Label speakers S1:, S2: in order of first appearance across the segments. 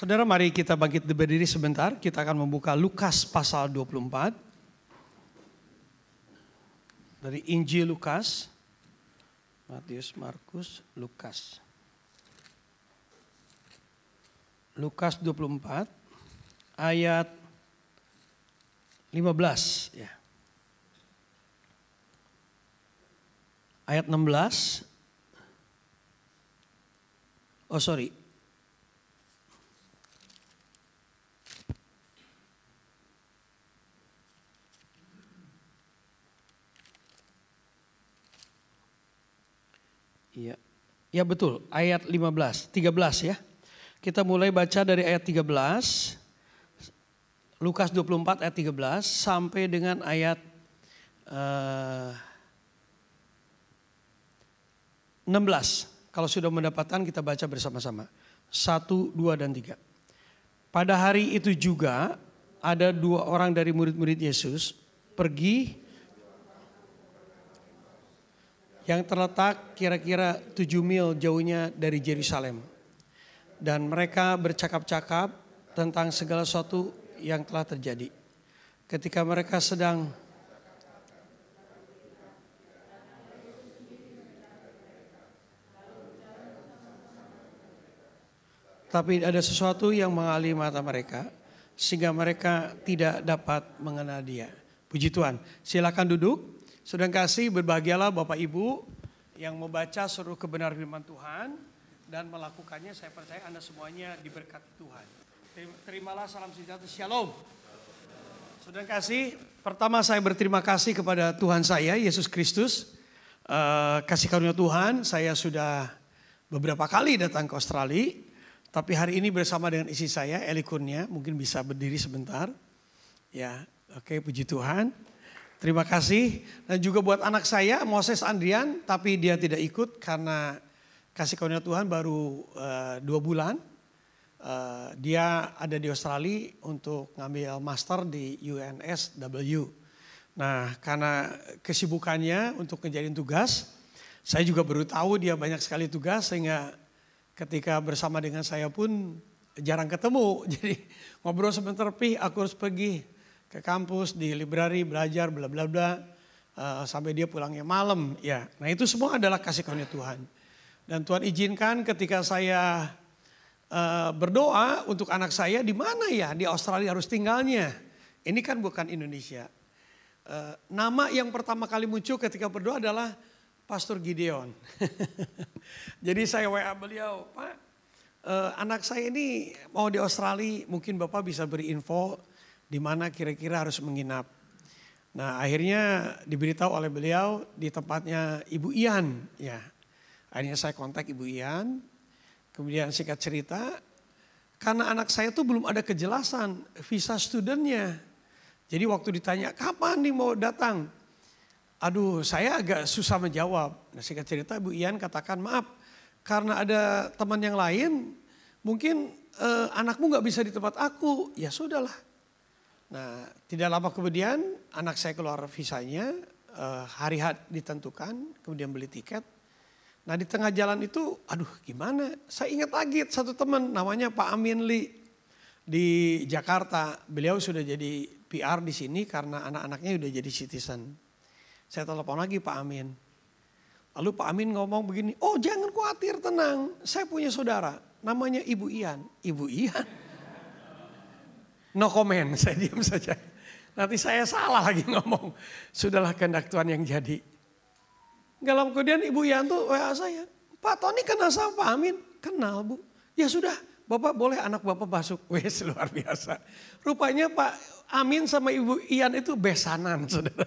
S1: Saudara, mari kita bangkit berdiri sebentar. Kita akan membuka Lukas pasal 24. Dari Injil Lukas. Matius, Markus, Lukas. Lukas 24 ayat 15 ya. Ayat 16. Oh sorry. Iya. Ya betul, ayat 13 ya. Kita mulai baca dari ayat 13. Lukas 24 ayat 13 sampai dengan ayat 16. Kalau sudah mendapatkan kita baca bersama-sama. 1, 2, dan 3. Pada hari itu juga ada 2 orang dari murid-murid Yesus pergi yang terletak kira-kira 7 mil jauhnya dari Yerusalem. Dan mereka bercakap-cakap tentang segala sesuatu yang telah terjadi. Ketika mereka sedang tapi ada sesuatu yang mengaliri mata mereka sehingga mereka tidak dapat mengenal dia. Puji Tuhan. Silakan duduk. Saudara kasih, berbahagialah Bapak Ibu yang membaca seluruh kebenaran firman Tuhan dan melakukannya. Saya percaya Anda semuanya diberkati Tuhan. Terimalah salam sejahtera, shalom. Saudara kasih, pertama saya berterima kasih kepada Tuhan saya, Yesus Kristus. Kasih karunia Tuhan, saya sudah beberapa kali datang ke Australia. Tapi hari ini bersama dengan istri saya, Eli Kurnia, mungkin bisa berdiri sebentar. Ya, oke, puji Tuhan. Terima kasih. Dan juga buat anak saya, Moses Andrian, tapi dia tidak ikut karena kasih karunia Tuhan baru 2 bulan. Dia ada di Australia untuk ngambil master di UNSW. Nah, karena kesibukannya untuk ngejalin tugas, saya juga baru tahu dia banyak sekali tugas sehingga ketika bersama dengan saya pun jarang ketemu. Jadi ngobrol sebentar, aku harus pergi ke kampus, di library, belajar, bla bla bla. Sampai dia pulangnya malam. Ya, nah itu semua adalah kasih karunia Tuhan. Dan Tuhan izinkan ketika saya berdoa untuk anak saya, di mana ya di Australia harus tinggalnya. Ini kan bukan Indonesia. Nama yang pertama kali muncul ketika berdoa adalah Pastor Gideon. Jadi saya WA beliau, Pak, anak saya ini mau di Australia, mungkin Bapak bisa beri info di mana kira-kira harus menginap. Nah, akhirnya diberitahu oleh beliau di tempatnya Ibu Ian. Ya, akhirnya saya kontak Ibu Ian. Kemudian singkat cerita, karena anak saya tuh belum ada kejelasan visa studentnya. Jadi waktu ditanya kapan nih mau datang, aduh saya agak susah menjawab. Nah, singkat cerita Ibu Ian katakan, maaf karena ada teman yang lain, mungkin anakmu nggak bisa di tempat aku. Ya sudahlah. Nah, tidak lama kemudian anak saya keluar visanya, hari ditentukan, kemudian beli tiket. Nah, di tengah jalan itu, aduh gimana? Saya ingat lagi satu teman namanya Pak Amin Li di Jakarta. Beliau sudah jadi PR di sini karena anak-anaknya sudah jadi citizen. Saya telepon lagi Pak Amin. Lalu Pak Amin ngomong begini, oh jangan khawatir, tenang. Saya punya saudara, namanya Ibu Ian. Ibu Ian? No comment, saya diam saja. Nanti saya salah lagi ngomong. Sudahlah kehendak Tuhan yang jadi. Gak lama kemudian Ibu Ian tuh WA saya. Pak Tony kenal sama Pak Amin? Kenal Bu. Ya sudah, Bapak boleh anak Bapak masuk. Wes luar biasa. Rupanya Pak Amin sama Ibu Ian itu besanan saudara.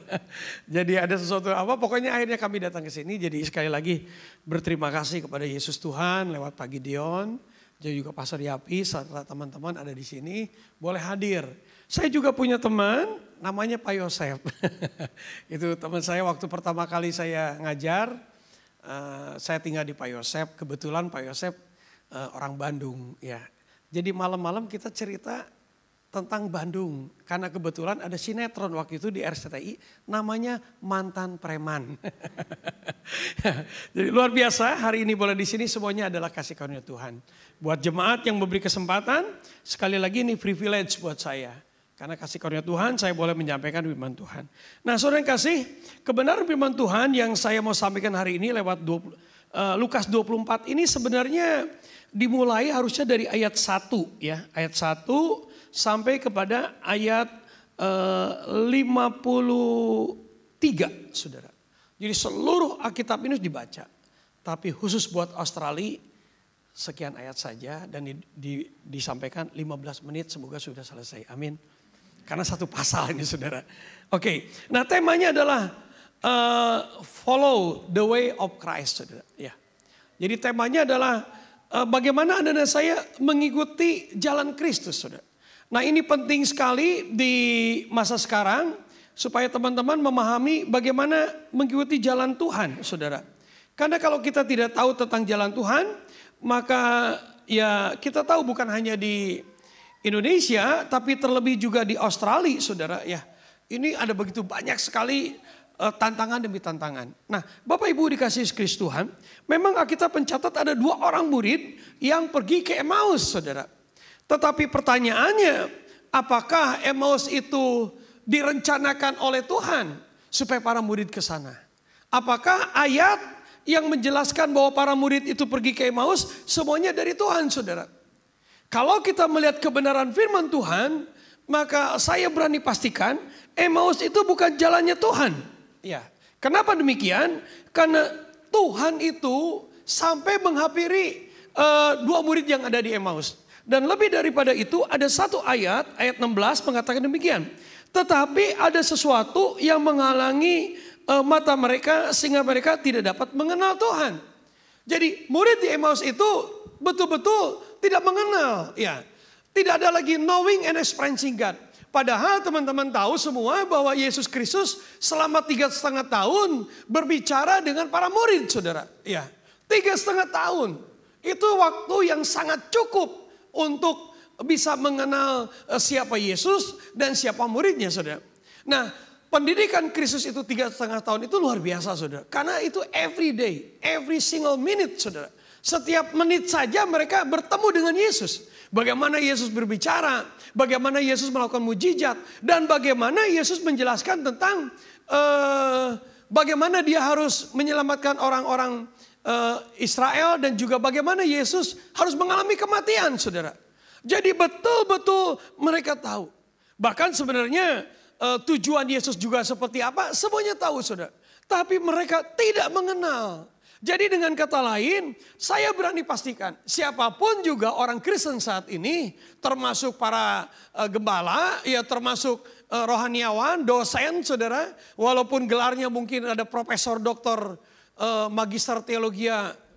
S1: Jadi ada sesuatu apa, pokoknya akhirnya kami datang ke sini. Jadi sekali lagi berterima kasih kepada Yesus Tuhan lewat Pak Gideon. Jadi juga Pastor Yapi serta teman-teman ada di sini boleh hadir. Saya juga punya teman namanya Pak Yosef. Itu teman saya waktu pertama kali saya ngajar. Saya tinggal di Pak Yosef. Kebetulan Pak Yosef orang Bandung ya. Jadi malam-malam kita cerita tentang Bandung. Karena kebetulan ada sinetron waktu itu di RCTI namanya Mantan Preman. Jadi luar biasa, hari ini boleh di sini semuanya adalah kasih karunia Tuhan. Buat jemaat yang memberi kesempatan, sekali lagi ini privilege buat saya. Karena kasih karunia Tuhan saya boleh menyampaikan firman Tuhan. Nah saudara yang kasih, kebenaran firman Tuhan yang saya mau sampaikan hari ini lewat Lukas 24 ini sebenarnya dimulai harusnya dari ayat 1 ya. Ayat 1 sampai kepada ayat 53 saudara. Jadi seluruh Alkitab ini dibaca. Tapi khusus buat Australia sekian ayat saja dan disampaikan 15 menit semoga sudah selesai. Amin. Karena satu pasal ini saudara. Oke, nah temanya adalah follow the way of Christ saudara. Ya. Jadi temanya adalah bagaimana Anda dan saya mengikuti jalan Kristus saudara. Nah ini penting sekali di masa sekarang supaya teman-teman memahami bagaimana mengikuti jalan Tuhan saudara. Karena kalau kita tidak tahu tentang jalan Tuhan maka ya kita tahu bukan hanya di Indonesia tapi terlebih juga di Australia saudara ya. Ini ada begitu banyak sekali tantangan demi tantangan. Nah Bapak Ibu dikasih Kristus Tuhan memang Alkitab mencatat ada 2 orang murid yang pergi ke Emmaus saudara. Tetapi pertanyaannya, apakah Emmaus itu direncanakan oleh Tuhan supaya para murid ke sana? Apakah ayat yang menjelaskan bahwa para murid itu pergi ke Emmaus semuanya dari Tuhan, saudara? Kalau kita melihat kebenaran firman Tuhan, maka saya berani pastikan Emmaus itu bukan jalannya Tuhan. Ya, kenapa demikian? Karena Tuhan itu sampai menghampiri 2 murid yang ada di Emmaus. Dan lebih daripada itu ada satu ayat 16 mengatakan demikian. Tetapi ada sesuatu yang menghalangi mata mereka sehingga mereka tidak dapat mengenal Tuhan. Jadi murid di Emmaus itu betul-betul tidak mengenal. Ya, tidak ada lagi knowing and experiencing God. Padahal teman-teman tahu semua bahwa Yesus Kristus selama 3,5 tahun berbicara dengan para murid saudara. Ya, 3,5 tahun. Itu waktu yang sangat cukup untuk bisa mengenal siapa Yesus dan siapa muridnya saudara. Nah pendidikan Kristus itu 3,5 tahun itu luar biasa saudara. Karena itu every day, every single minute saudara. Setiap menit saja mereka bertemu dengan Yesus. Bagaimana Yesus berbicara, bagaimana Yesus melakukan mujizat. Dan bagaimana Yesus menjelaskan tentang bagaimana dia harus menyelamatkan orang-orang Israel dan juga bagaimana Yesus harus mengalami kematian saudara. Jadi betul-betul mereka tahu. Bahkan sebenarnya tujuan Yesus juga seperti apa semuanya tahu saudara. Tapi mereka tidak mengenal. Jadi dengan kata lain saya berani pastikan siapapun juga orang Kristen saat ini termasuk para gembala ya termasuk rohaniawan, dosen saudara. Walaupun gelarnya mungkin ada profesor, doktor, magister teologi,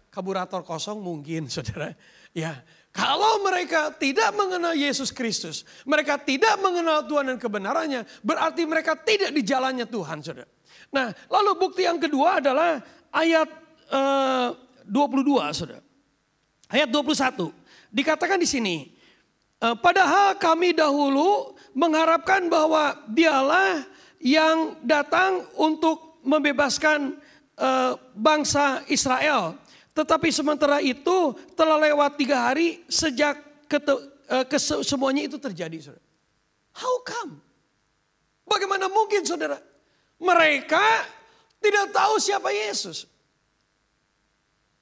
S1: kaburator kosong mungkin saudara. Ya, kalau mereka tidak mengenal Yesus Kristus, mereka tidak mengenal Tuhan dan kebenarannya, berarti mereka tidak di jalannya Tuhan saudara. Nah lalu bukti yang kedua adalah ayat 22 saudara. Ayat 21 dikatakan di sini, padahal kami dahulu mengharapkan bahwa dialah yang datang untuk membebaskan bangsa Israel. Tetapi sementara itu telah lewat 3 hari sejak semuanya itu terjadi saudara. How come? Bagaimana mungkin saudara? Mereka tidak tahu siapa Yesus.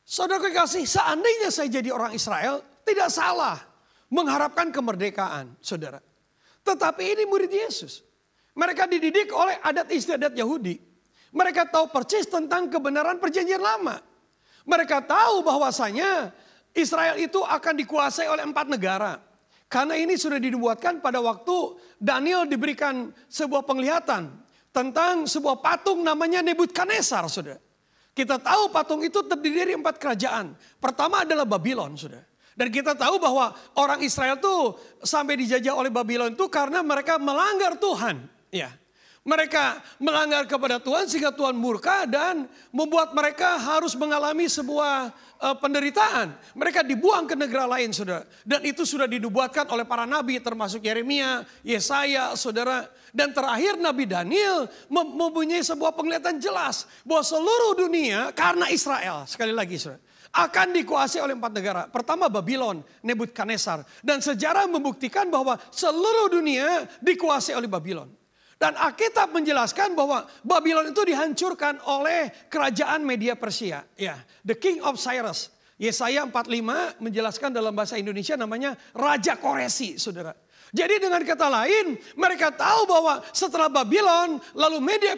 S1: Saudara kekasih, seandainya saya jadi orang Israel tidak salah mengharapkan kemerdekaan saudara. Tetapi ini murid Yesus. Mereka dididik oleh adat istiadat Yahudi. Mereka tahu persis tentang kebenaran perjanjian lama. Mereka tahu bahwasanya Israel itu akan dikuasai oleh 4 negara. Karena ini sudah dibuatkan pada waktu Daniel diberikan sebuah penglihatan tentang sebuah patung namanya Nebukadnezar, saudara. Kita tahu patung itu terdiri dari 4 kerajaan. Pertama adalah Babylon, saudara. Dan kita tahu bahwa orang Israel itu sampai dijajah oleh Babylon itu karena mereka melanggar Tuhan. Ya, Mereka melanggar kepada Tuhan sehingga Tuhan murka dan membuat mereka harus mengalami sebuah penderitaan. Mereka dibuang ke negara lain, saudara. Dan itu sudah dinubuatkan oleh para nabi termasuk Yeremia, Yesaya, saudara. Dan terakhir Nabi Daniel mempunyai sebuah penglihatan jelas bahwa seluruh dunia karena Israel, sekali lagi saudara, akan dikuasai oleh 4 negara. Pertama Babylon, Nebukadnezar. Dan sejarah membuktikan bahwa seluruh dunia dikuasai oleh Babylon. Dan Alkitab menjelaskan bahwa Babylon itu dihancurkan oleh kerajaan Media Persia. Ya, the King of Cyrus. Yesaya 45 menjelaskan dalam bahasa Indonesia namanya Raja Koresi, saudara. Jadi dengan kata lain, mereka tahu bahwa setelah Babylon, lalu Media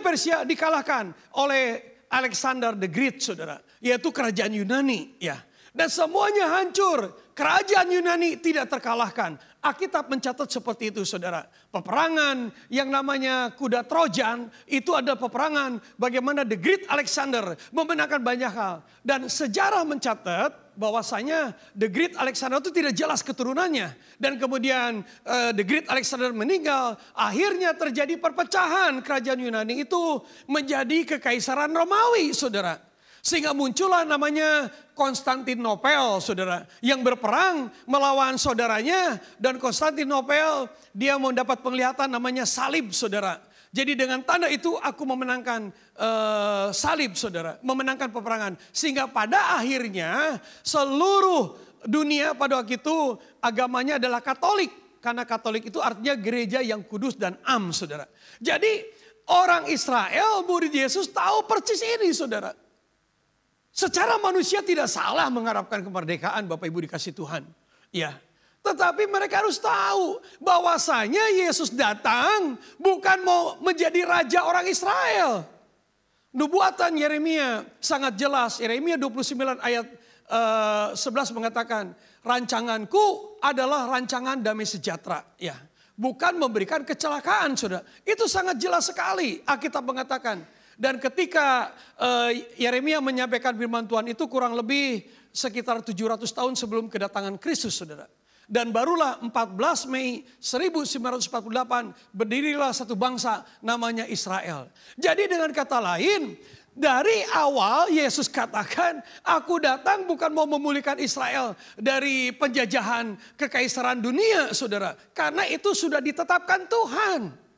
S1: Persia dikalahkan oleh Alexander the Great, saudara. Yaitu kerajaan Yunani, ya. Dan semuanya hancur. Kerajaan Yunani tidak terkalahkan. Alkitab mencatat seperti itu, saudara. Peperangan yang namanya kuda Trojan itu adalah peperangan bagaimana The Great Alexander memenangkan banyak hal. Dan sejarah mencatat bahwasanya The Great Alexander itu tidak jelas keturunannya. Dan kemudian The Great Alexander meninggal. Akhirnya terjadi perpecahan kerajaan Yunani itu menjadi kekaisaran Romawi, saudara. Sehingga muncullah namanya Konstantinopel, saudara. Yang berperang melawan saudaranya. Dan Konstantinopel dia mendapat penglihatan namanya salib, saudara. Jadi dengan tanda itu aku memenangkan salib, saudara. Memenangkan peperangan. Sehingga pada akhirnya seluruh dunia pada waktu itu agamanya adalah Katolik. Karena Katolik itu artinya gereja yang kudus dan am, saudara. Jadi orang Israel, murid Yesus tahu persis ini, saudara. Secara manusia tidak salah mengharapkan kemerdekaan, Bapak Ibu dikasih Tuhan. Ya, tetapi mereka harus tahu bahwasanya Yesus datang bukan mau menjadi raja orang Israel. Nubuatan Yeremia sangat jelas. Yeremia 29 ayat 11 mengatakan, rancanganku adalah rancangan damai sejahtera. Ya, bukan memberikan kecelakaan, saudara. Itu sangat jelas sekali. Alkitab mengatakan. Dan ketika Yeremia menyampaikan firman Tuhan itu kurang lebih sekitar 700 tahun sebelum kedatangan Kristus, saudara. Dan barulah 14 Mei 1948 berdirilah satu bangsa namanya Israel. Jadi dengan kata lain, dari awal Yesus katakan, aku datang bukan mau memulihkan Israel dari penjajahan kekaisaran dunia, saudara. Karena itu sudah ditetapkan Tuhan.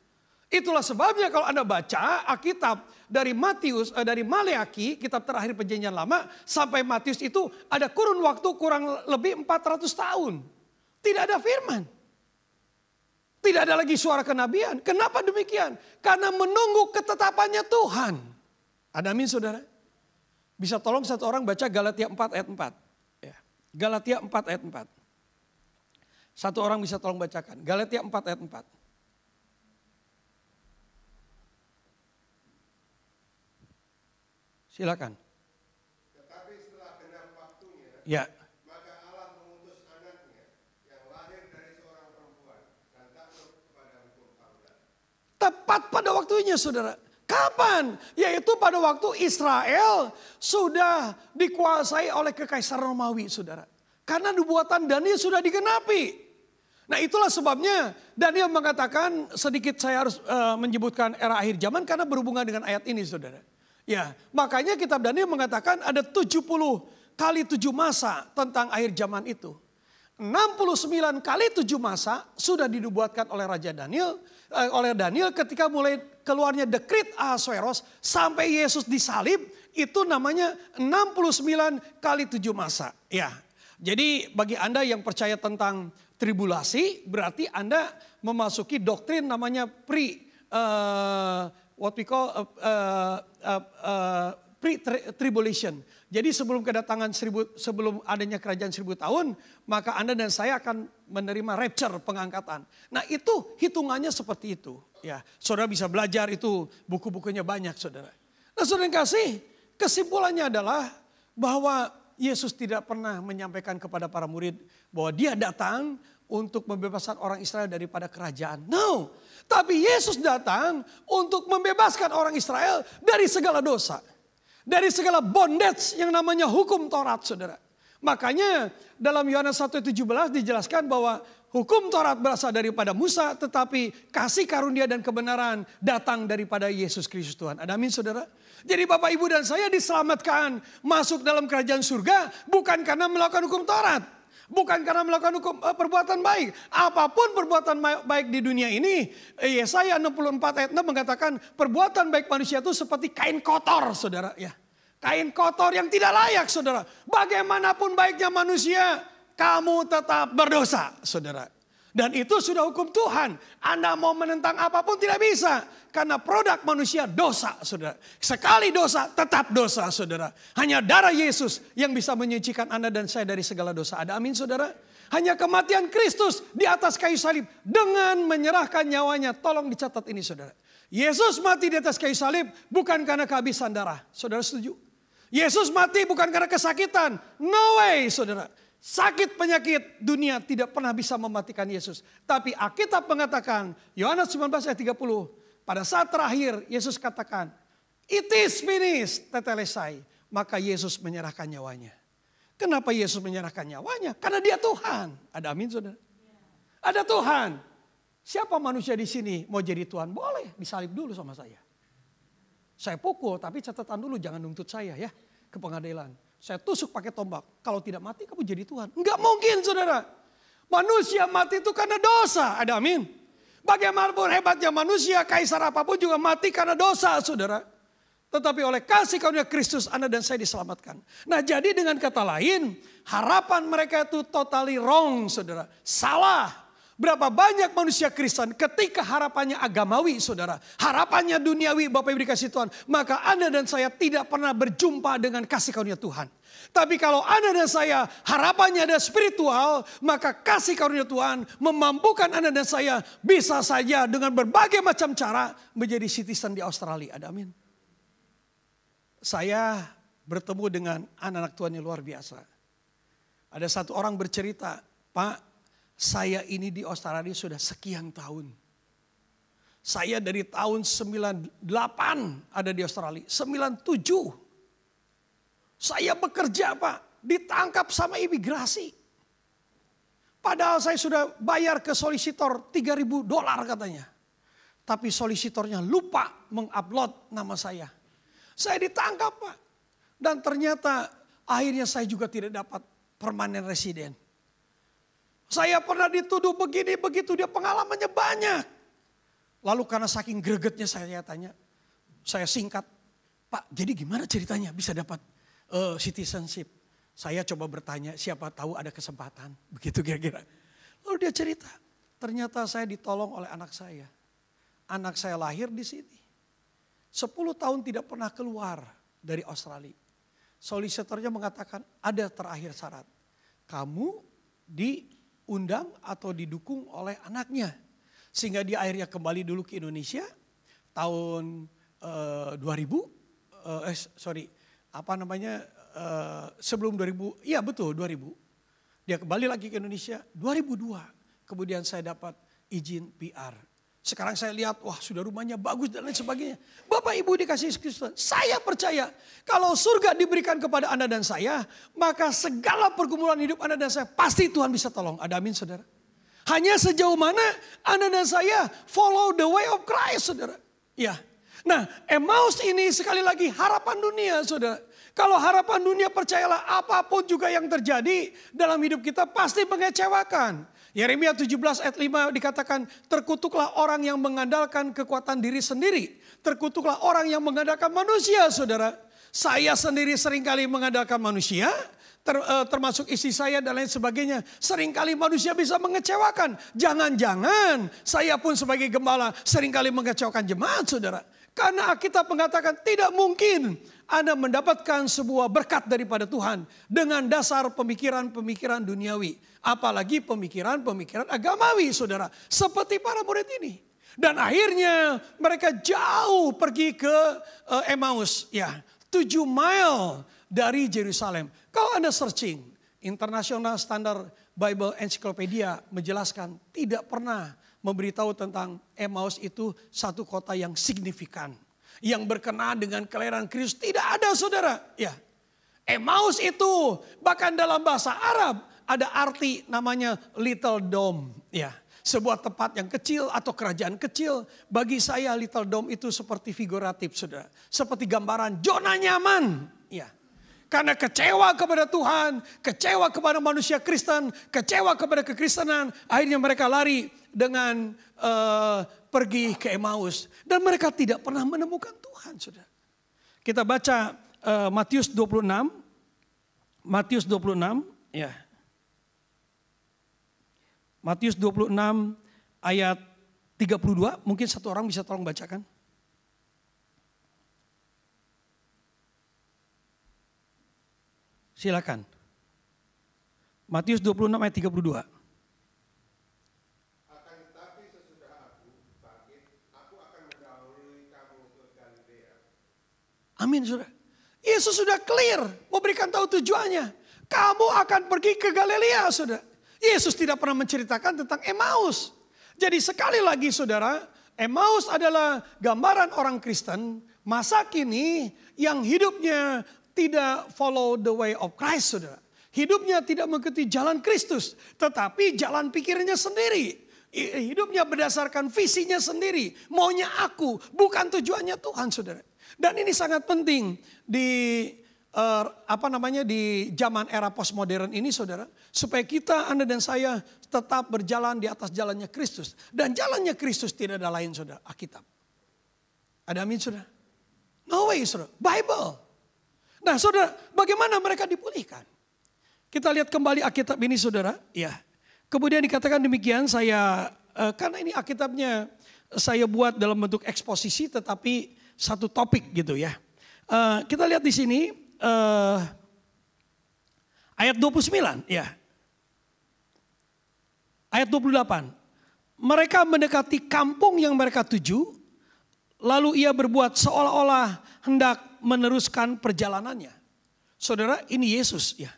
S1: Itulah sebabnya kalau Anda baca Alkitab dari dari Maleaki, kitab terakhir Perjanjian Lama, sampai Matius itu ada kurun waktu kurang lebih 400 tahun. Tidak ada firman. Tidak ada lagi suara kenabian. Kenapa demikian? Karena menunggu ketetapannya Tuhan. Ada amin, saudara? Bisa tolong satu orang baca Galatia 4 ayat 4. Ya. Galatia 4 ayat 4. Satu orang bisa tolong bacakan. Galatia 4 ayat 4. Silakan.
S2: Tetapi setelah genap waktunya,
S1: Ya.
S2: maka Allah mengutus anaknya yang lahir dari seorang perempuan dan takluk kepada hukum Taurat.
S1: Tepat pada waktunya, saudara. Kapan? Yaitu pada waktu Israel sudah dikuasai oleh kekaisaran Romawi, saudara. Karena nubuatan Daniel sudah digenapi. Nah itulah sebabnya Daniel mengatakan, sedikit saya harus menyebutkan era akhir zaman karena berhubungan dengan ayat ini, saudara. Ya, makanya kitab Daniel mengatakan ada 70 kali 7 masa tentang akhir zaman itu. 69 kali 7 masa sudah dinubuatkan oleh Raja Daniel, oleh Daniel ketika mulai keluarnya dekret Ahasuerus sampai Yesus disalib, itu namanya 69 kali 7 masa. Ya. Jadi bagi Anda yang percaya tentang tribulasi, berarti Anda memasuki doktrin namanya what we call pre-tribulation. Jadi sebelum kedatangan sebelum adanya kerajaan 1000 tahun, maka Anda dan saya akan menerima rapture, pengangkatan. Nah itu hitungannya seperti itu. Ya, saudara bisa belajar itu, buku-bukunya banyak, saudara. Nah saudara yang kasih, kesimpulannya adalah bahwa Yesus tidak pernah menyampaikan kepada para murid bahwa dia datang untuk membebaskan orang Israel daripada kerajaan. No. Tapi Yesus datang untuk membebaskan orang Israel dari segala dosa. Dari segala bondage yang namanya hukum Taurat, saudara. Makanya dalam Yohanes 1:17 dijelaskan bahwa hukum Taurat berasal daripada Musa, tetapi kasih karunia dan kebenaran datang daripada Yesus Kristus Tuhan. Ada amin saudara? Jadi Bapak Ibu dan saya diselamatkan masuk dalam kerajaan surga bukan karena melakukan hukum Taurat. Bukan karena melakukan hukum perbuatan baik. Apapun perbuatan baik di dunia ini, Yesaya 64 ayat 6 mengatakan perbuatan baik manusia itu seperti kain kotor saudara. Ya, kain kotor yang tidak layak saudara. Bagaimanapun baiknya manusia, kamu tetap berdosa saudara. Dan itu sudah hukum Tuhan. Anda mau menentang apapun tidak bisa. Karena produk manusia dosa saudara. Sekali dosa tetap dosa saudara. Hanya darah Yesus yang bisa menyucikan Anda dan saya dari segala dosa. Ada amin saudara? Hanya kematian Kristus di atas kayu salib dengan menyerahkan nyawanya. Tolong dicatat ini saudara. Yesus mati di atas kayu salib bukan karena kehabisan darah. Saudara setuju? Yesus mati bukan karena kesakitan. No way saudara. Sakit penyakit dunia tidak pernah bisa mematikan Yesus. Tapi Alkitab mengatakan, Yohanes 19 ayat 30. Pada saat terakhir Yesus katakan, it is finished, tetelestai. Maka Yesus menyerahkan nyawanya. Kenapa Yesus menyerahkan nyawanya? Karena dia Tuhan. Ada amin saudara? Ada Tuhan. Siapa manusia di sini mau jadi Tuhan? Boleh, disalib dulu sama saya. Saya pukul, tapi catatan dulu jangan nuntut saya ya ke pengadilan. Saya tusuk pakai tombak. Kalau tidak mati kamu jadi Tuhan. Enggak mungkin saudara. Manusia mati itu karena dosa. Ada amin. Bagaimanapun hebatnya manusia, kaisar apapun juga mati karena dosa saudara. Tetapi oleh kasih karunia Kristus Anda dan saya diselamatkan. Nah jadi dengan kata lain, harapan mereka itu totally wrong saudara. Salah. Berapa banyak manusia Kristen ketika harapannya agamawi saudara. Harapannya duniawi Bapak Ibu dikasih Tuhan. Maka Anda dan saya tidak pernah berjumpa dengan kasih karunia Tuhan. Tapi kalau Anda dan saya harapannya ada spiritual. Maka kasih karunia Tuhan memampukan Anda dan saya bisa saja dengan berbagai macam cara menjadi citizen di Australia. Ada amin. Saya bertemu dengan anak-anak Tuhan yang luar biasa. Ada satu orang bercerita, Pak, saya ini di Australia sudah sekian tahun. Saya dari tahun 98 ada di Australia. 97. Saya bekerja Pak. Ditangkap sama imigrasi. Padahal saya sudah bayar ke solisitor $3.000 katanya. Tapi solisitornya lupa mengupload nama saya. Saya ditangkap Pak. Dan ternyata akhirnya saya juga tidak dapat permanent resident. Saya pernah dituduh begini begitu, dia pengalamannya banyak. Lalu karena saking gregetnya saya tanya, saya singkat, Pak jadi gimana ceritanya bisa dapat citizenship? Saya coba bertanya, siapa tahu ada kesempatan, begitu kira-kira. Lalu dia cerita, ternyata saya ditolong oleh anak saya. Anak saya lahir di sini. 10 tahun tidak pernah keluar dari Australia. Solisitornya mengatakan ada terakhir syarat. Kamu diundang atau didukung oleh anaknya. Sehingga dia akhirnya kembali dulu ke Indonesia tahun 2000. Sebelum 2000, iya betul 2000. Dia kembali lagi ke Indonesia 2002. Kemudian saya dapat izin PR. Sekarang saya lihat, wah sudah rumahnya bagus dan lain sebagainya. Bapak Ibu dikasih Kristus. Saya percaya kalau surga diberikan kepada Anda dan saya, maka segala pergumulan hidup Anda dan saya pasti Tuhan bisa tolong. Ada amin saudara. Hanya sejauh mana Anda dan saya follow the way of Christ saudara. Ya. Nah Emmaus ini sekali lagi harapan dunia saudara. Kalau harapan dunia percayalah apapun juga yang terjadi dalam hidup kita pasti mengecewakan. Yeremia 17 ayat 5 dikatakan terkutuklah orang yang mengandalkan kekuatan diri sendiri. Terkutuklah orang yang mengandalkan manusia saudara. Saya sendiri seringkali mengandalkan manusia. Termasuk istri saya dan lain sebagainya. Seringkali manusia bisa mengecewakan. Jangan-jangan saya pun sebagai gembala seringkali mengecewakan jemaat saudara. Karena Alkitab mengatakan tidak mungkin Anda mendapatkan sebuah berkat daripada Tuhan dengan dasar pemikiran-pemikiran duniawi. Apalagi pemikiran-pemikiran agamawi saudara. Seperti para murid ini. Dan akhirnya mereka jauh pergi ke Emmaus. Ya, 7 mile dari Yerusalem. Kalau Anda searching, International Standard Bible Encyclopedia menjelaskan tidak pernah memberitahu tentang Emmaus itu satu kota yang signifikan. Yang berkenaan dengan kelahiran Kristus tidak ada saudara. Ya, Emmaus itu bahkan dalam bahasa Arab ada arti namanya little dome. Ya, sebuah tempat yang kecil atau kerajaan kecil. Bagi saya little dome itu seperti figuratif, saudara. Seperti gambaran zona nyaman. Ya. Karena kecewa kepada Tuhan, kecewa kepada manusia Kristen, kecewa kepada kekristenan. Akhirnya mereka lari dengan pergi ke Emmaus. Dan mereka tidak pernah menemukan Tuhan, saudara. Kita baca Matius 26. Matius 26, ya. Matius 26 ayat 32, mungkin satu orang bisa tolong bacakan. Silakan. Matius 26 ayat 32.
S2: Akan tetapi sesudah aku bangkit, aku akan mendahului kamu ke Galilea.
S1: Amin, saudara. Yesus sudah clear memberikan tahu tujuannya. Kamu akan pergi ke Galilea, saudara. Yesus tidak pernah menceritakan tentang Emmaus. Jadi sekali lagi saudara, Emmaus adalah gambaran orang Kristen masa kini yang hidupnya tidak follow the way of Christ, saudara. Hidupnya tidak mengikuti jalan Kristus, tetapi jalan pikirnya sendiri. Hidupnya berdasarkan visinya sendiri. Maunya aku, bukan tujuannya Tuhan, saudara. Dan ini sangat penting di di zaman era postmodern ini, saudara, supaya kita, Anda dan saya tetap berjalan di atas jalannya Kristus. Dan jalannya Kristus tidak ada lain, saudara, Alkitab. Ada amin, saudara? No way, saudara. Bible. Nah, saudara, bagaimana mereka dipulihkan? Kita lihat kembali Alkitab ini, saudara. Ya. Kemudian dikatakan demikian, saya karena ini Alkitabnya saya buat dalam bentuk eksposisi, tetapi satu topik gitu ya. Kita lihat di sini. Ayat 29 ya. Ayat 28. Mereka mendekati kampung yang mereka tuju, lalu ia berbuat seolah-olah hendak meneruskan perjalanannya. Saudara, ini Yesus ya.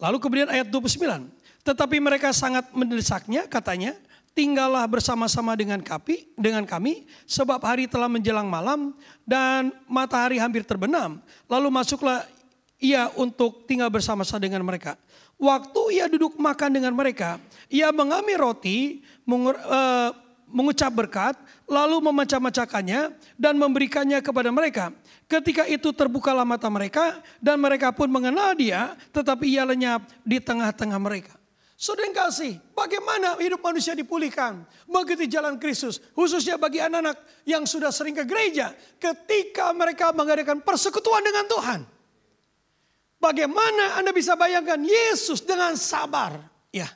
S1: Lalu kemudian ayat 29. Tetapi mereka sangat mendesaknya, katanya, tinggallah bersama-sama dengan kami, sebab hari telah menjelang malam dan matahari hampir terbenam. Lalu masuklah ia untuk tinggal bersama-sama dengan mereka. Waktu ia duduk makan dengan mereka, ia mengambil roti, mengucap berkat, lalu memecah-mecahkannya dan memberikannya kepada mereka. Ketika itu terbukalah mata mereka dan mereka pun mengenal dia, tetapi ia lenyap di tengah-tengah mereka. Saudara yang kasih, bagaimana hidup manusia dipulihkan mengikuti jalan Kristus, khususnya bagi anak-anak yang sudah sering ke gereja, ketika mereka mengadakan persekutuan dengan Tuhan. Bagaimana Anda bisa bayangkan Yesus dengan sabar, ya,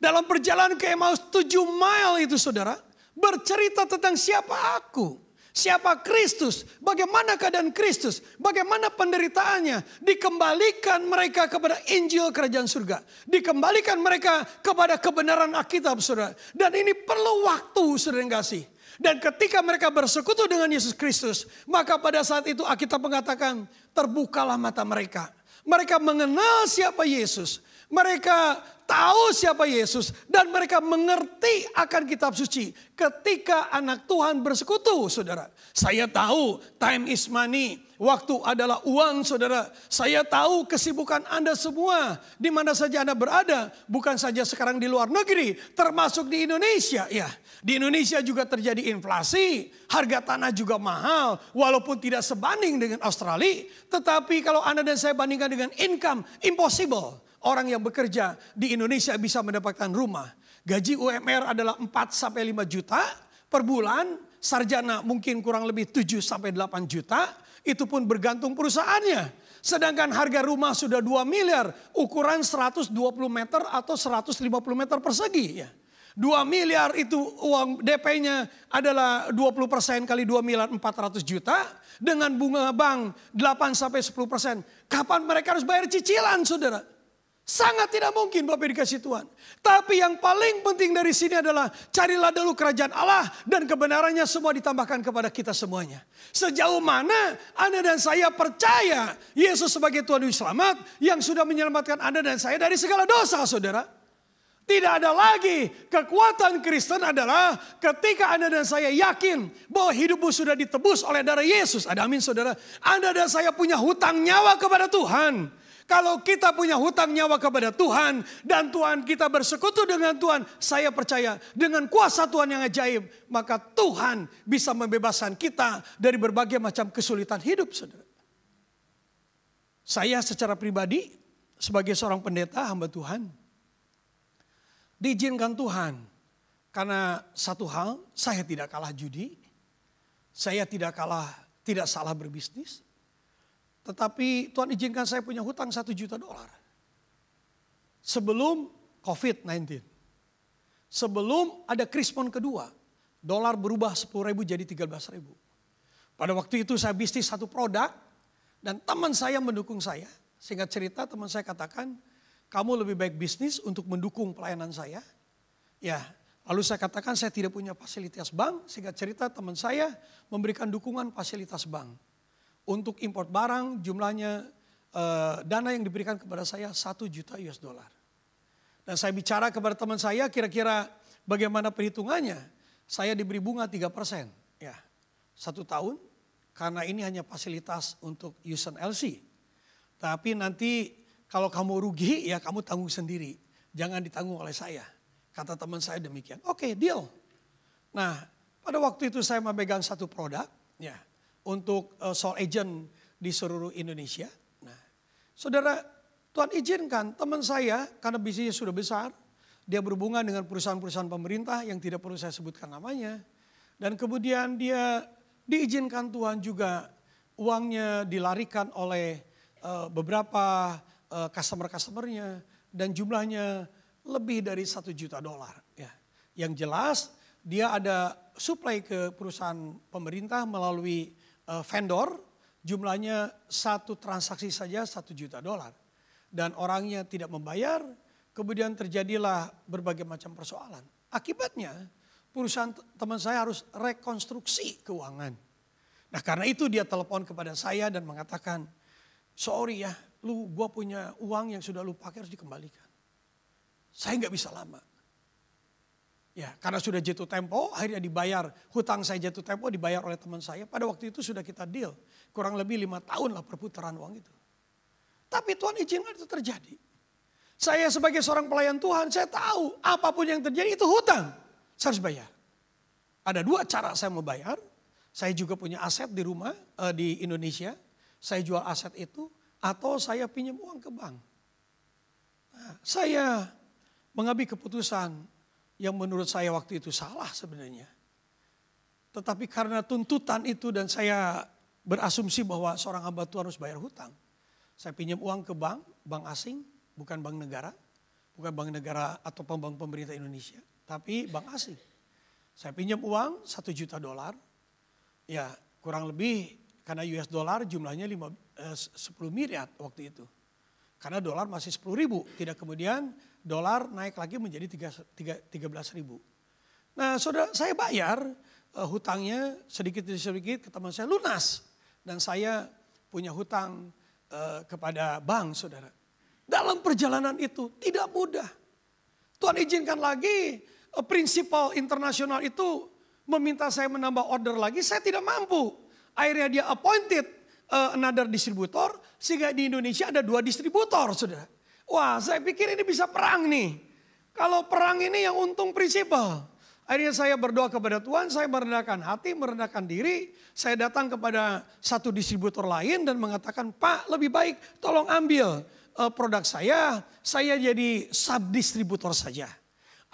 S1: dalam perjalanan ke Emmaus 7 mile itu, saudara, bercerita tentang siapa aku. Siapa Kristus, bagaimana keadaan Kristus, bagaimana penderitaannya, dikembalikan mereka kepada Injil Kerajaan Surga, dikembalikan mereka kepada kebenaran Alkitab, saudara. Dan ini perlu waktu, saudara yang kasih. Dan ketika mereka bersekutu dengan Yesus Kristus, maka pada saat itu Alkitab mengatakan terbukalah mata mereka. Mereka mengenal siapa Yesus, mereka tahu siapa Yesus, dan mereka mengerti akan kitab suci. Ketika anak Tuhan bersekutu, saudara. Saya tahu time is money. Waktu adalah uang, saudara. Saya tahu kesibukan Anda semua. Di mana saja Anda berada. Bukan saja sekarang di luar negeri. Termasuk di Indonesia. Ya, di Indonesia juga terjadi inflasi. Harga tanah juga mahal. Walaupun tidak sebanding dengan Australia. Tetapi kalau Anda dan saya bandingkan dengan income, impossible. Orang yang bekerja di Indonesia bisa mendapatkan rumah. Gaji UMR adalah 4-5 juta per bulan. Sarjana mungkin kurang lebih 7-8 juta. Itu pun bergantung perusahaannya. Sedangkan harga rumah sudah 2 miliar. Ukuran 120 meter atau 150 meter persegi. Ya. 2 miliar itu uang DP-nya adalah 20% kali 2 miliar 400 juta. Dengan bunga bank 8-10%. Kapan mereka harus bayar cicilan, saudara? Sangat tidak mungkin Bapak dikasih Tuhan. Tapi yang paling penting dari sini adalah carilah dulu kerajaan Allah dan kebenarannya semua ditambahkan kepada kita semuanya. Sejauh mana Anda dan saya percaya Yesus sebagai Tuhan dan Selamat yang sudah menyelamatkan Anda dan saya dari segala dosa, saudara. Tidak ada lagi kekuatan Kristen adalah ketika Anda dan saya yakin bahwa hidupmu sudah ditebus oleh darah Yesus. Ada amin, saudara. Anda dan saya punya hutang nyawa kepada Tuhan. Kalau kita punya hutang nyawa kepada Tuhan dan Tuhan kita bersekutu dengan Tuhan, saya percaya dengan kuasa Tuhan yang ajaib, maka Tuhan bisa membebaskan kita dari berbagai macam kesulitan hidup, saudara. Saya secara pribadi sebagai seorang pendeta hamba Tuhan, diizinkan Tuhan karena satu hal, saya tidak kalah judi, saya tidak salah berbisnis. Tetapi Tuhan izinkan saya punya hutang $1 juta. Sebelum COVID-19. Sebelum ada krispon kedua. Dolar berubah 10.000 jadi 13.000. Pada waktu itu saya bisnis satu produk. Dan teman saya mendukung saya. Singkat cerita teman saya katakan, kamu lebih baik bisnis untuk mendukung pelayanan saya. Ya, lalu saya katakan saya tidak punya fasilitas bank. Singkat cerita teman saya memberikan dukungan fasilitas bank. Untuk import barang jumlahnya dana yang diberikan kepada saya $1 juta. Dan saya bicara kepada teman saya kira-kira bagaimana perhitungannya. Saya diberi bunga 3%. Ya, 1 tahun karena ini hanya fasilitas untuk Houston LC. Tapi nanti kalau kamu rugi ya kamu tanggung sendiri. Jangan ditanggung oleh saya. Kata teman saya demikian. Oke, deal. Nah, pada waktu itu saya memegang satu produk. Ya. Untuk sole agent di seluruh Indonesia. Nah, saudara, Tuhan izinkan teman saya karena bisnisnya sudah besar. Dia berhubungan dengan perusahaan-perusahaan pemerintah yang tidak perlu saya sebutkan namanya. Dan kemudian dia diizinkan Tuhan juga uangnya dilarikan oleh beberapa customer-customernya. Dan jumlahnya lebih dari $1 juta. Ya. Yang jelas dia ada supply ke perusahaan pemerintah melalui vendor, jumlahnya satu transaksi saja $1 juta. Dan orangnya tidak membayar, kemudian terjadilah berbagai macam persoalan. Akibatnya perusahaan teman saya harus rekonstruksi keuangan. Nah karena itu dia telepon kepada saya dan mengatakan, sorry ya, gua punya uang yang sudah lu pakai harus dikembalikan. Saya nggak bisa lama. Ya, karena sudah jatuh tempo, akhirnya dibayar. Hutang saya jatuh tempo dibayar oleh teman saya. Pada waktu itu sudah kita deal. Kurang lebih 5 tahun lah perputaran uang itu. Tapi Tuhan izinkan itu terjadi. Saya sebagai seorang pelayan Tuhan, saya tahu apapun yang terjadi itu hutang. Saya harus bayar. Ada 2 cara saya mau bayar. Saya juga punya aset di rumah, di Indonesia. Saya jual aset itu, atau saya pinjam uang ke bank. Nah, saya mengambil keputusan yang menurut saya waktu itu salah sebenarnya. Tetapi karena tuntutan itu dan saya berasumsi bahwa seorang hamba Tuhan harus bayar hutang. Saya pinjam uang ke bank asing, bukan bank negara. Bukan bank negara atau bank pemerintah Indonesia, tapi bank asing. Saya pinjam uang $1 juta. Ya kurang lebih karena US dollar jumlahnya 10 miliar waktu itu. Karena dolar masih 10.000, tidak kemudian dolar naik lagi menjadi 13.000. Nah saudara, saya bayar hutangnya sedikit demi sedikit ke teman saya lunas. Dan saya punya hutang kepada bank saudara. Dalam perjalanan itu tidak mudah. Tuhan izinkan lagi prinsipal internasional itu meminta saya menambah order lagi, saya tidak mampu. Akhirnya dia appointed another distributor, sehingga di Indonesia ada 2 distributor, saudara. Wah, saya pikir ini bisa perang nih. Kalau perang ini yang untung prinsipal. Akhirnya saya berdoa kepada Tuhan, saya merendahkan hati, merendahkan diri. Saya datang kepada satu distributor lain dan mengatakan, Pak lebih baik tolong ambil produk saya jadi subdistributor saja.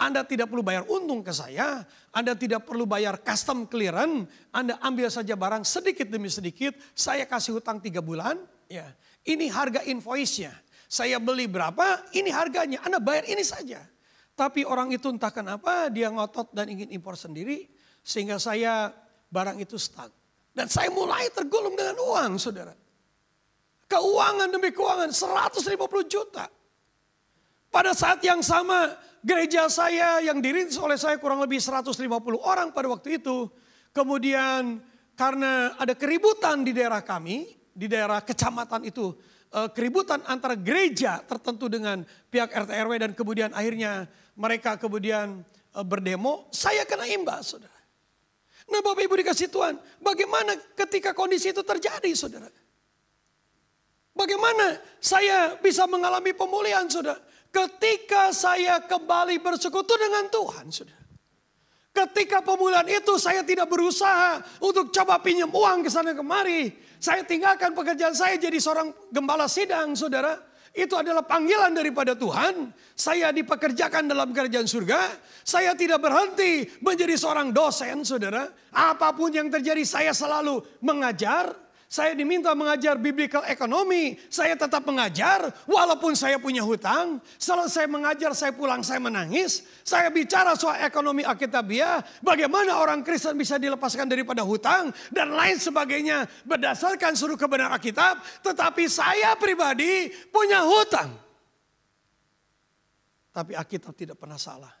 S1: Anda tidak perlu bayar untung ke saya, Anda tidak perlu bayar custom clearance, Anda ambil saja barang sedikit demi sedikit, saya kasih hutang 3 bulan, ya. Ini harga invoice-nya, saya beli berapa, ini harganya, Anda bayar ini saja. Tapi orang itu entah kenapa dia ngotot dan ingin impor sendiri, sehingga saya barang itu stuck. Dan saya mulai tergulung dengan uang, saudara. Keuangan demi keuangan, 150 juta. Pada saat yang sama, gereja saya yang dirintis oleh saya kurang lebih 150 orang pada waktu itu. Kemudian karena ada keributan di daerah kami, di daerah kecamatan itu. Keributan antara gereja tertentu dengan pihak RT RW dan kemudian akhirnya mereka kemudian berdemo. Saya kena imbas saudara. Nah Bapak Ibu dikasih Tuhan, bagaimana ketika kondisi itu terjadi saudara? Bagaimana saya bisa mengalami pemulihan, saudara? Ketika saya kembali bersekutu dengan Tuhan, saudara. Ketika pemulihan itu saya tidak berusaha untuk coba pinjam uang ke sana kemari. Saya tinggalkan pekerjaan saya jadi seorang gembala sidang, saudara. Itu adalah panggilan daripada Tuhan. Saya dipekerjakan dalam kerajaan surga. Saya tidak berhenti menjadi seorang dosen, saudara. Apapun yang terjadi saya selalu mengajar. Saya diminta mengajar biblical economy. Saya tetap mengajar walaupun saya punya hutang. Selesai mengajar saya pulang saya menangis. Saya bicara soal ekonomi Alkitabiah. Bagaimana orang Kristen bisa dilepaskan daripada hutang. Dan lain sebagainya berdasarkan seluruh kebenaran Alkitab. Tetapi saya pribadi punya hutang. Tapi Alkitab tidak pernah salah.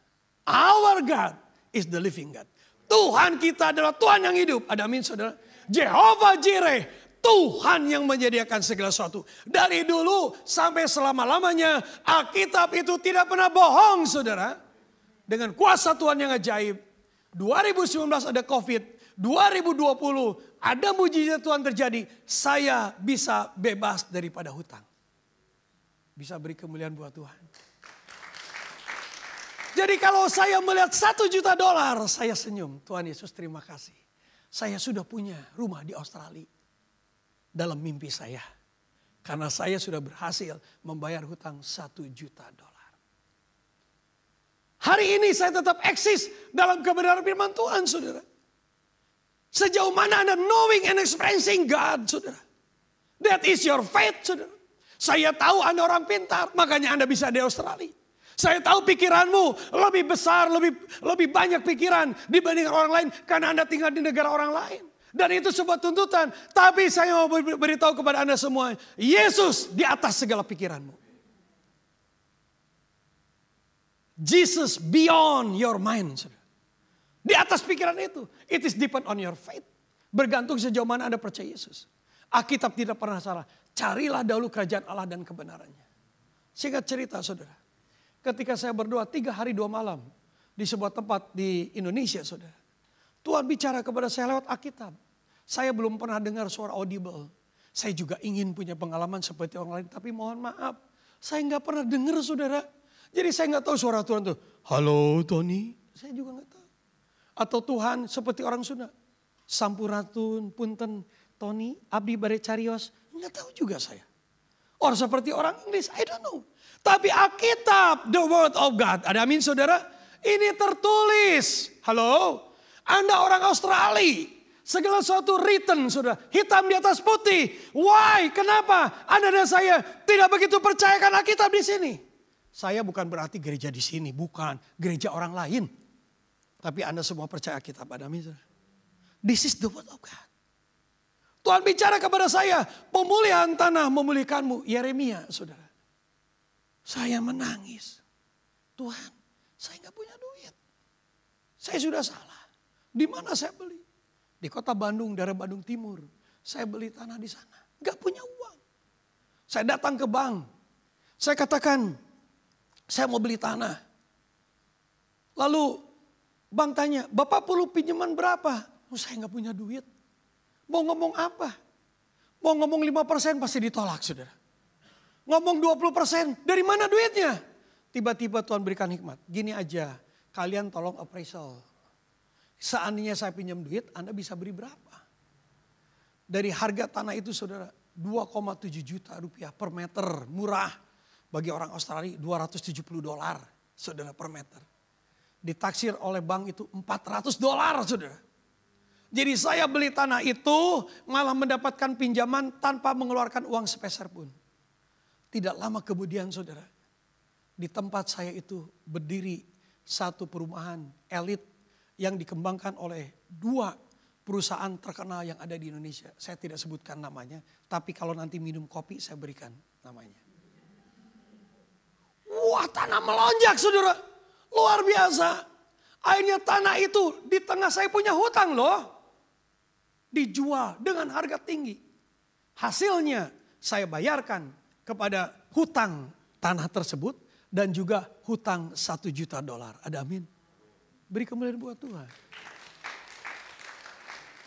S1: Our God is the living God. Tuhan kita adalah Tuhan yang hidup. Ada amin, saudara? Jehovah Jireh, Tuhan yang menyediakan segala sesuatu. Dari dulu sampai selama-lamanya Alkitab itu tidak pernah bohong, saudara. Dengan kuasa Tuhan yang ajaib. 2019 ada COVID. 2020 ada mujizat Tuhan terjadi. Saya bisa bebas daripada hutang. Bisa beri kemuliaan buat Tuhan. Jadi kalau saya melihat $1 juta, saya senyum. Tuhan Yesus terima kasih. Saya sudah punya rumah di Australia. Dalam mimpi saya. Karena saya sudah berhasil membayar hutang $1 juta. Hari ini saya tetap eksis dalam kebenaran firman Tuhan, saudara. Sejauh mana Anda knowing and experiencing God, saudara. That is your faith, saudara. Saya tahu Anda orang pintar, makanya Anda bisa di Australia. Saya tahu pikiranmu lebih besar, lebih banyak pikiran dibandingkan orang lain. Karena Anda tinggal di negara orang lain. Dan itu sebuah tuntutan. Tapi saya mau beritahu kepada Anda semua. Yesus di atas segala pikiranmu. Jesus beyond your mind. Di atas pikiran itu. It is depend on your faith. Bergantung sejauh mana Anda percaya Yesus. Alkitab tidak pernah salah. Carilah dahulu kerajaan Allah dan kebenarannya. Singkat cerita, saudara. Ketika saya berdoa 3 hari 2 malam di sebuah tempat di Indonesia, saudara. Tuhan bicara kepada saya lewat Alkitab. Saya belum pernah dengar suara audible. Saya juga ingin punya pengalaman seperti orang lain. Tapi mohon maaf, saya nggak pernah dengar, saudara. Jadi saya nggak tahu suara Tuhan tuh. Halo Tony, saya juga nggak tahu. Atau Tuhan seperti orang Sunda. Sampuratun, punten, Tony, abdi bare carios. Nggak tahu juga saya. Or seperti orang Inggris, I don't know. Tapi Alkitab, the word of God. Ada amin, saudara? Ini tertulis. Halo? Anda orang Australia. Segala sesuatu written, saudara. Hitam di atas putih. Why? Kenapa? Anda dan saya tidak begitu percayakan Alkitab di sini. Saya bukan berarti gereja di sini. Bukan. Gereja orang lain. Tapi Anda semua percaya Alkitab. Ada amin, saudara? This is the word of God. Tuhan bicara kepada saya. Pemulihan tanah memulihkanmu. Yeremia, saudara. Saya menangis. Tuhan, saya nggak punya duit. Saya sudah salah. Di mana saya beli? Di kota Bandung, daerah Bandung Timur. Saya beli tanah di sana. Nggak punya uang. Saya datang ke bank. Saya katakan, saya mau beli tanah. Lalu bank tanya, Bapak perlu pinjaman berapa? Oh, saya nggak punya duit. Mau ngomong apa? Mau ngomong 5% pasti ditolak, saudara. Ngomong 20%, dari mana duitnya? Tiba-tiba Tuhan berikan hikmat. Gini aja, kalian tolong appraisal. Seandainya saya pinjam duit, Anda bisa beri berapa? Dari harga tanah itu, saudara, 2,7 juta rupiah per meter. Murah. Bagi orang Australia, $270, saudara, per meter. Ditaksir oleh bank itu $400, saudara. Jadi saya beli tanah itu malah mendapatkan pinjaman tanpa mengeluarkan uang sepeser pun. Tidak lama kemudian, saudara, di tempat saya itu berdiri satu perumahan elit yang dikembangkan oleh 2 perusahaan terkenal yang ada di Indonesia. Saya tidak sebutkan namanya, tapi kalau nanti minum kopi saya berikan namanya. Wah, tanah melonjak, saudara. Luar biasa. Akhirnya tanah itu di tengah saya punya hutang loh. Dijual dengan harga tinggi. Hasilnya saya bayarkan kepada hutang tanah tersebut dan juga hutang $1 juta. Ada amin? Beri kemuliaan buat Tuhan.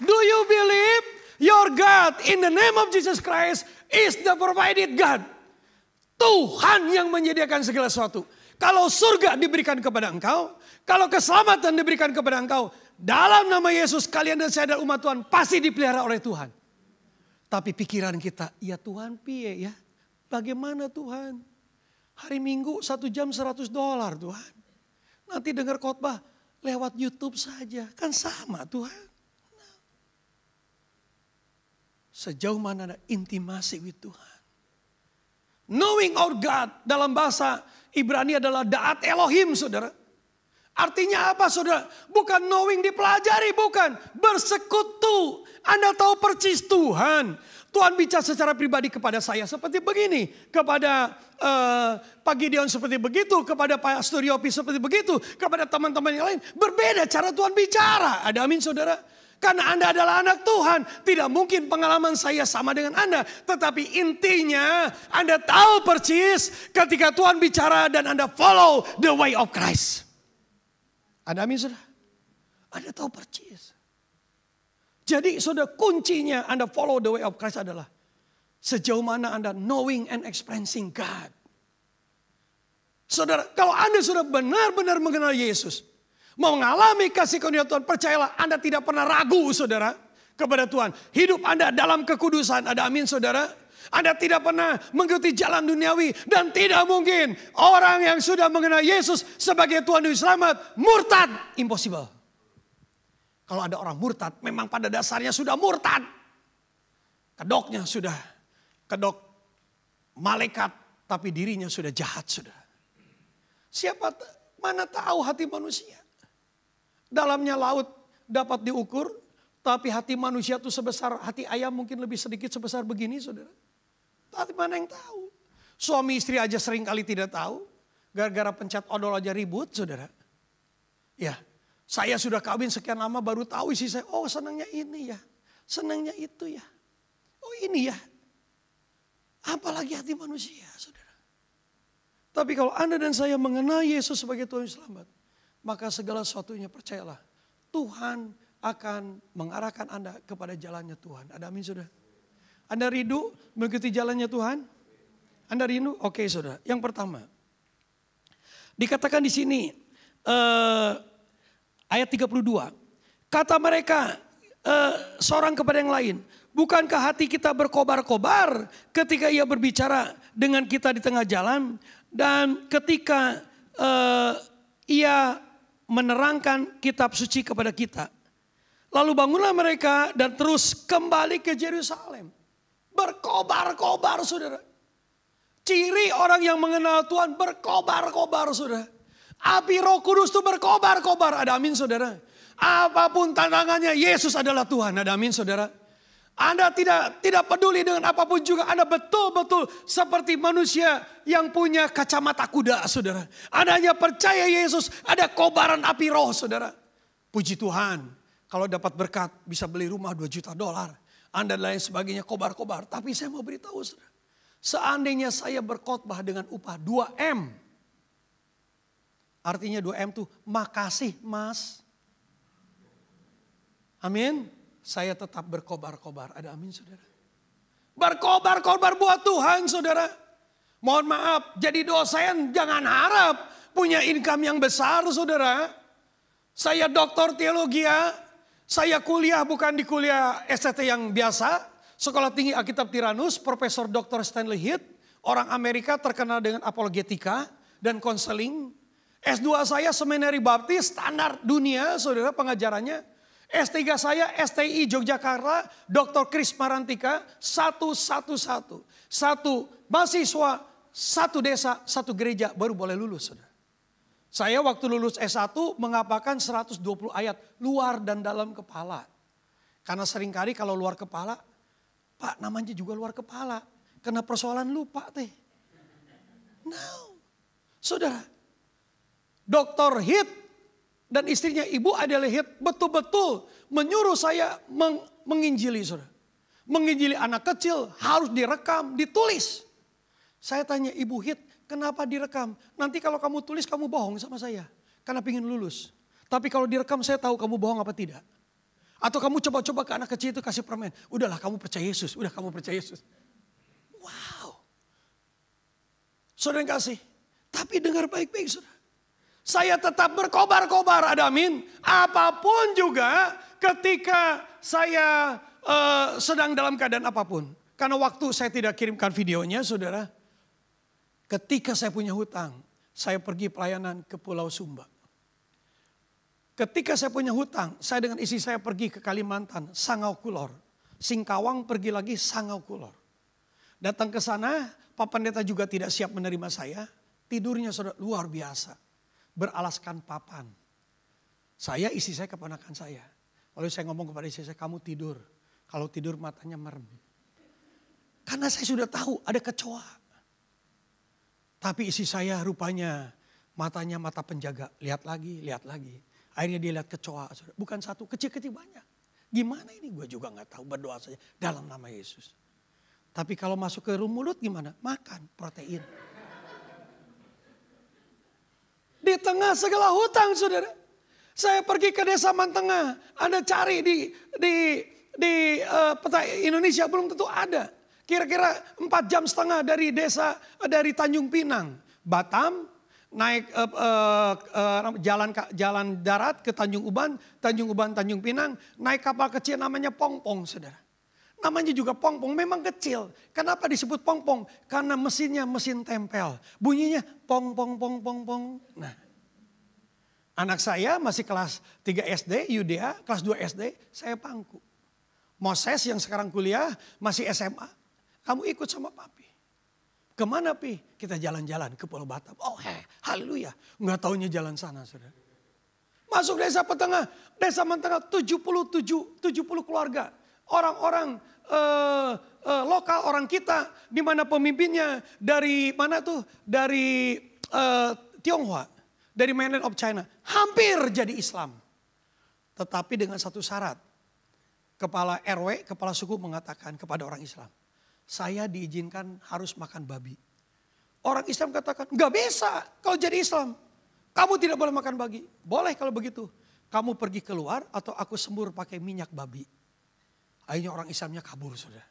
S1: Do you believe Your God in the name of Jesus Christ is the provided God. Tuhan yang menyediakan segala sesuatu. Kalau surga diberikan kepada engkau, kalau keselamatan diberikan kepada engkau, dalam nama Yesus kalian dan saya adalah umat Tuhan pasti dipelihara oleh Tuhan. Tapi pikiran kita, ya Tuhan piye ya? Bagaimana Tuhan? Hari Minggu 1 jam $100 Tuhan. Nanti dengar khotbah lewat YouTube saja. Kan sama Tuhan. Sejauh mana ada intimasi with Tuhan. Knowing our God dalam bahasa Ibrani adalah Da'at Elohim saudara. Artinya apa saudara? Bukan knowing dipelajari, bukan. Bersekutu. Anda tahu persis Tuhan. Tuhan bicara secara pribadi kepada saya seperti begini. Kepada Pak Gideon seperti begitu. Kepada Pak Suryopi seperti begitu. Kepada teman-teman yang lain. Berbeda cara Tuhan bicara. Ada amin saudara? Karena Anda adalah anak Tuhan. Tidak mungkin pengalaman saya sama dengan Anda. Tetapi intinya Anda tahu persis ketika Tuhan bicara dan Anda follow the way of Christ. Ada amin saudara? Anda tahu persis. Jadi saudara kuncinya Anda follow the way of Christ adalah sejauh mana Anda knowing and experiencing God. Saudara, kalau Anda sudah benar-benar mengenal Yesus, mengalami kasih karunia Tuhan, percayalah Anda tidak pernah ragu saudara kepada Tuhan. Hidup Anda dalam kekudusan, ada amin saudara. Anda tidak pernah mengikuti jalan duniawi dan tidak mungkin orang yang sudah mengenal Yesus sebagai Tuhan dan Selamat murtad. Impossible. Kalau ada orang murtad memang pada dasarnya sudah murtad. Kedoknya sudah kedok malaikat tapi dirinya sudah jahat sudah. Mana tahu hati manusia. Dalamnya laut dapat diukur, tapi hati manusia itu sebesar hati ayam mungkin lebih sedikit sebesar begini saudara. Tapi mana yang tahu? Suami istri aja sering kali tidak tahu. Gara-gara pencet odol aja ribut saudara. Ya, saya sudah kawin sekian lama baru tahu isi saya. Oh senangnya ini ya, senangnya itu ya. Oh ini ya. Apalagi hati manusia saudara. Tapi kalau Anda dan saya mengenal Yesus sebagai Tuhan Selamat, maka segala sesuatunya percayalah. Tuhan akan mengarahkan Anda kepada jalannya Tuhan. Ada amin saudara? Anda rindu mengikuti jalannya Tuhan? Anda rindu? Oke saudara. Yang pertama. Dikatakan di sini. Ayat 32. Kata mereka seorang kepada yang lain. Bukankah hati kita berkobar-kobar ketika ia berbicara dengan kita di tengah jalan. Dan ketika ia menerangkan kitab suci kepada kita. Lalu bangunlah mereka dan terus kembali ke Yerusalem. Berkobar-kobar saudara. Ciri orang yang mengenal Tuhan berkobar-kobar saudara. Api Roh Kudus itu berkobar-kobar. Ada amin saudara. Apapun tantangannya Yesus adalah Tuhan. Ada amin saudara. Anda tidak peduli dengan apapun juga. Anda betul-betul seperti manusia yang punya kacamata kuda saudara. Anda hanya percaya Yesus ada kobaran api roh saudara. Puji Tuhan. Kalau dapat berkat bisa beli rumah $2 juta. Anda dan lain sebagainya kobar-kobar. Tapi saya mau beritahu saudara. Seandainya saya berkhotbah dengan upah 2M. Artinya 2M itu makasih mas. Amin. Saya tetap berkobar-kobar. Ada amin saudara. Berkobar-kobar buat Tuhan saudara. Mohon maaf jadi dosen jangan harap punya income yang besar saudara. Saya doktor teologi ya. Saya kuliah bukan di kuliah STT yang biasa. Sekolah Tinggi Alkitab Tiranus, Profesor Dr. Stanley Heath. Orang Amerika terkenal dengan apologetika dan konseling. S2 saya seminari baptis standar dunia saudara pengajarannya. S3 saya STI Yogyakarta, Dr. Kris Marantika, 111. Satu mahasiswa, satu desa, satu gereja baru boleh lulus saudara. Saya waktu lulus S1 mengapakan 120 ayat luar dan dalam kepala. Karena seringkali kalau luar kepala, Pak namanya juga luar kepala. Karena persoalan lupa teh. No. Saudara, Dr. Heath dan istrinya Ibu Adele Heath betul-betul menyuruh saya menginjili saudara. Menginjili anak kecil harus direkam, ditulis. Saya tanya Ibu Heath, kenapa direkam? Nanti kalau kamu tulis kamu bohong sama saya. Karena pengen lulus. Tapi kalau direkam saya tahu kamu bohong apa tidak. Atau kamu coba-coba ke anak kecil itu kasih permen. Udahlah kamu percaya Yesus, udah kamu percaya Yesus. Wow. Saudara yang kasih, tapi dengar baik-baik saudara. Saya tetap berkobar-kobar, ada amin. Apapun juga ketika saya sedang dalam keadaan apapun. Karena waktu saya tidak kirimkan videonya saudara. Ketika saya punya hutang, saya pergi pelayanan ke Pulau Sumba. Ketika saya punya hutang, saya dengan istri saya pergi ke Kalimantan, Sangau Kulor. Singkawang pergi lagi Sangau Kulor. Datang ke sana, Pak Pendeta juga tidak siap menerima saya. Tidurnya saudara luar biasa. Beralaskan papan. Saya, istri saya, keponakan saya. Lalu saya ngomong kepada istri saya, kamu tidur. Kalau tidur matanya merem. Karena saya sudah tahu ada kecoa. Tapi istri saya rupanya matanya mata penjaga. Lihat lagi, lihat lagi. Akhirnya dia lihat kecoa. Bukan satu, kecil-kecil banyak. Gimana ini? Gue juga gak tahu, berdoa saja dalam nama Yesus. Tapi kalau masuk ke mulut gimana? Makan protein. Di tengah segala hutang saudara. Saya pergi ke desa Mantengah. Anda cari di peta Indonesia belum tentu ada. Kira-kira 4 jam setengah dari dari Tanjung Pinang. Batam, naik jalan darat ke Tanjung Uban, Tanjung Pinang. Naik kapal kecil namanya Pongpong saudara. Namanya juga Pongpong, memang kecil. Kenapa disebut Pongpong? Karena mesinnya mesin tempel. Bunyinya pong pong pong pong pong. Nah, anak saya masih kelas 3 SD, Yudea, kelas 2 SD, saya pangku. Moses yang sekarang kuliah, masih SMA. Kamu ikut sama papi. Kemana pi? Kita jalan-jalan ke Pulau Batam. Oh haleluya. Nggak taunya jalan sana saudara. Masuk desa Petengah, desa Mentengah 70 keluarga. Orang-orang lokal, orang kita, di mana pemimpinnya dari mana tuh? Dari Tionghoa, dari mainland of China, hampir jadi Islam. Tetapi dengan satu syarat, kepala RW, kepala suku mengatakan kepada orang Islam, saya diizinkan harus makan babi. Orang Islam katakan, nggak bisa kalau jadi Islam, kamu tidak boleh makan babi. Boleh kalau begitu, kamu pergi keluar atau aku sembur pakai minyak babi. Akhirnya orang Islamnya kabur saudara.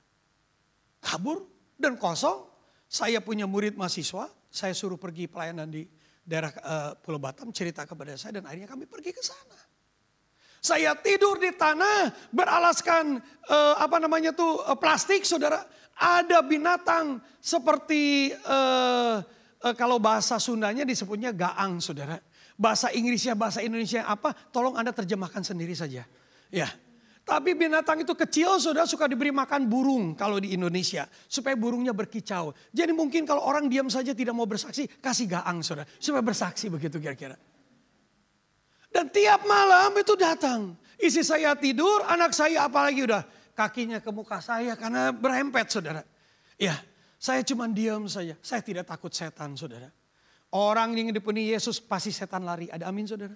S1: Kabur dan kosong. Saya punya murid mahasiswa. Saya suruh pergi pelayanan di daerah Pulau Batam. Cerita kepada saya dan akhirnya kami pergi ke sana. Saya tidur di tanah beralaskan plastik saudara. Ada binatang seperti kalau bahasa Sundanya disebutnya gaang saudara. Bahasa Inggrisnya, bahasa Indonesia apa? Tolong Anda terjemahkan sendiri saja. Ya. Tapi binatang itu kecil saudara, suka diberi makan burung kalau di Indonesia. Supaya burungnya berkicau. Jadi mungkin kalau orang diam saja tidak mau bersaksi, kasih gaang saudara. Supaya bersaksi begitu kira-kira. Dan tiap malam itu datang. Istri saya tidur, anak saya apalagi udah kakinya ke muka saya karena berempet saudara. Ya, saya cuma diam saja. Saya tidak takut setan saudara. Orang yang dipenuhi Yesus pasti setan lari. Ada amin saudara?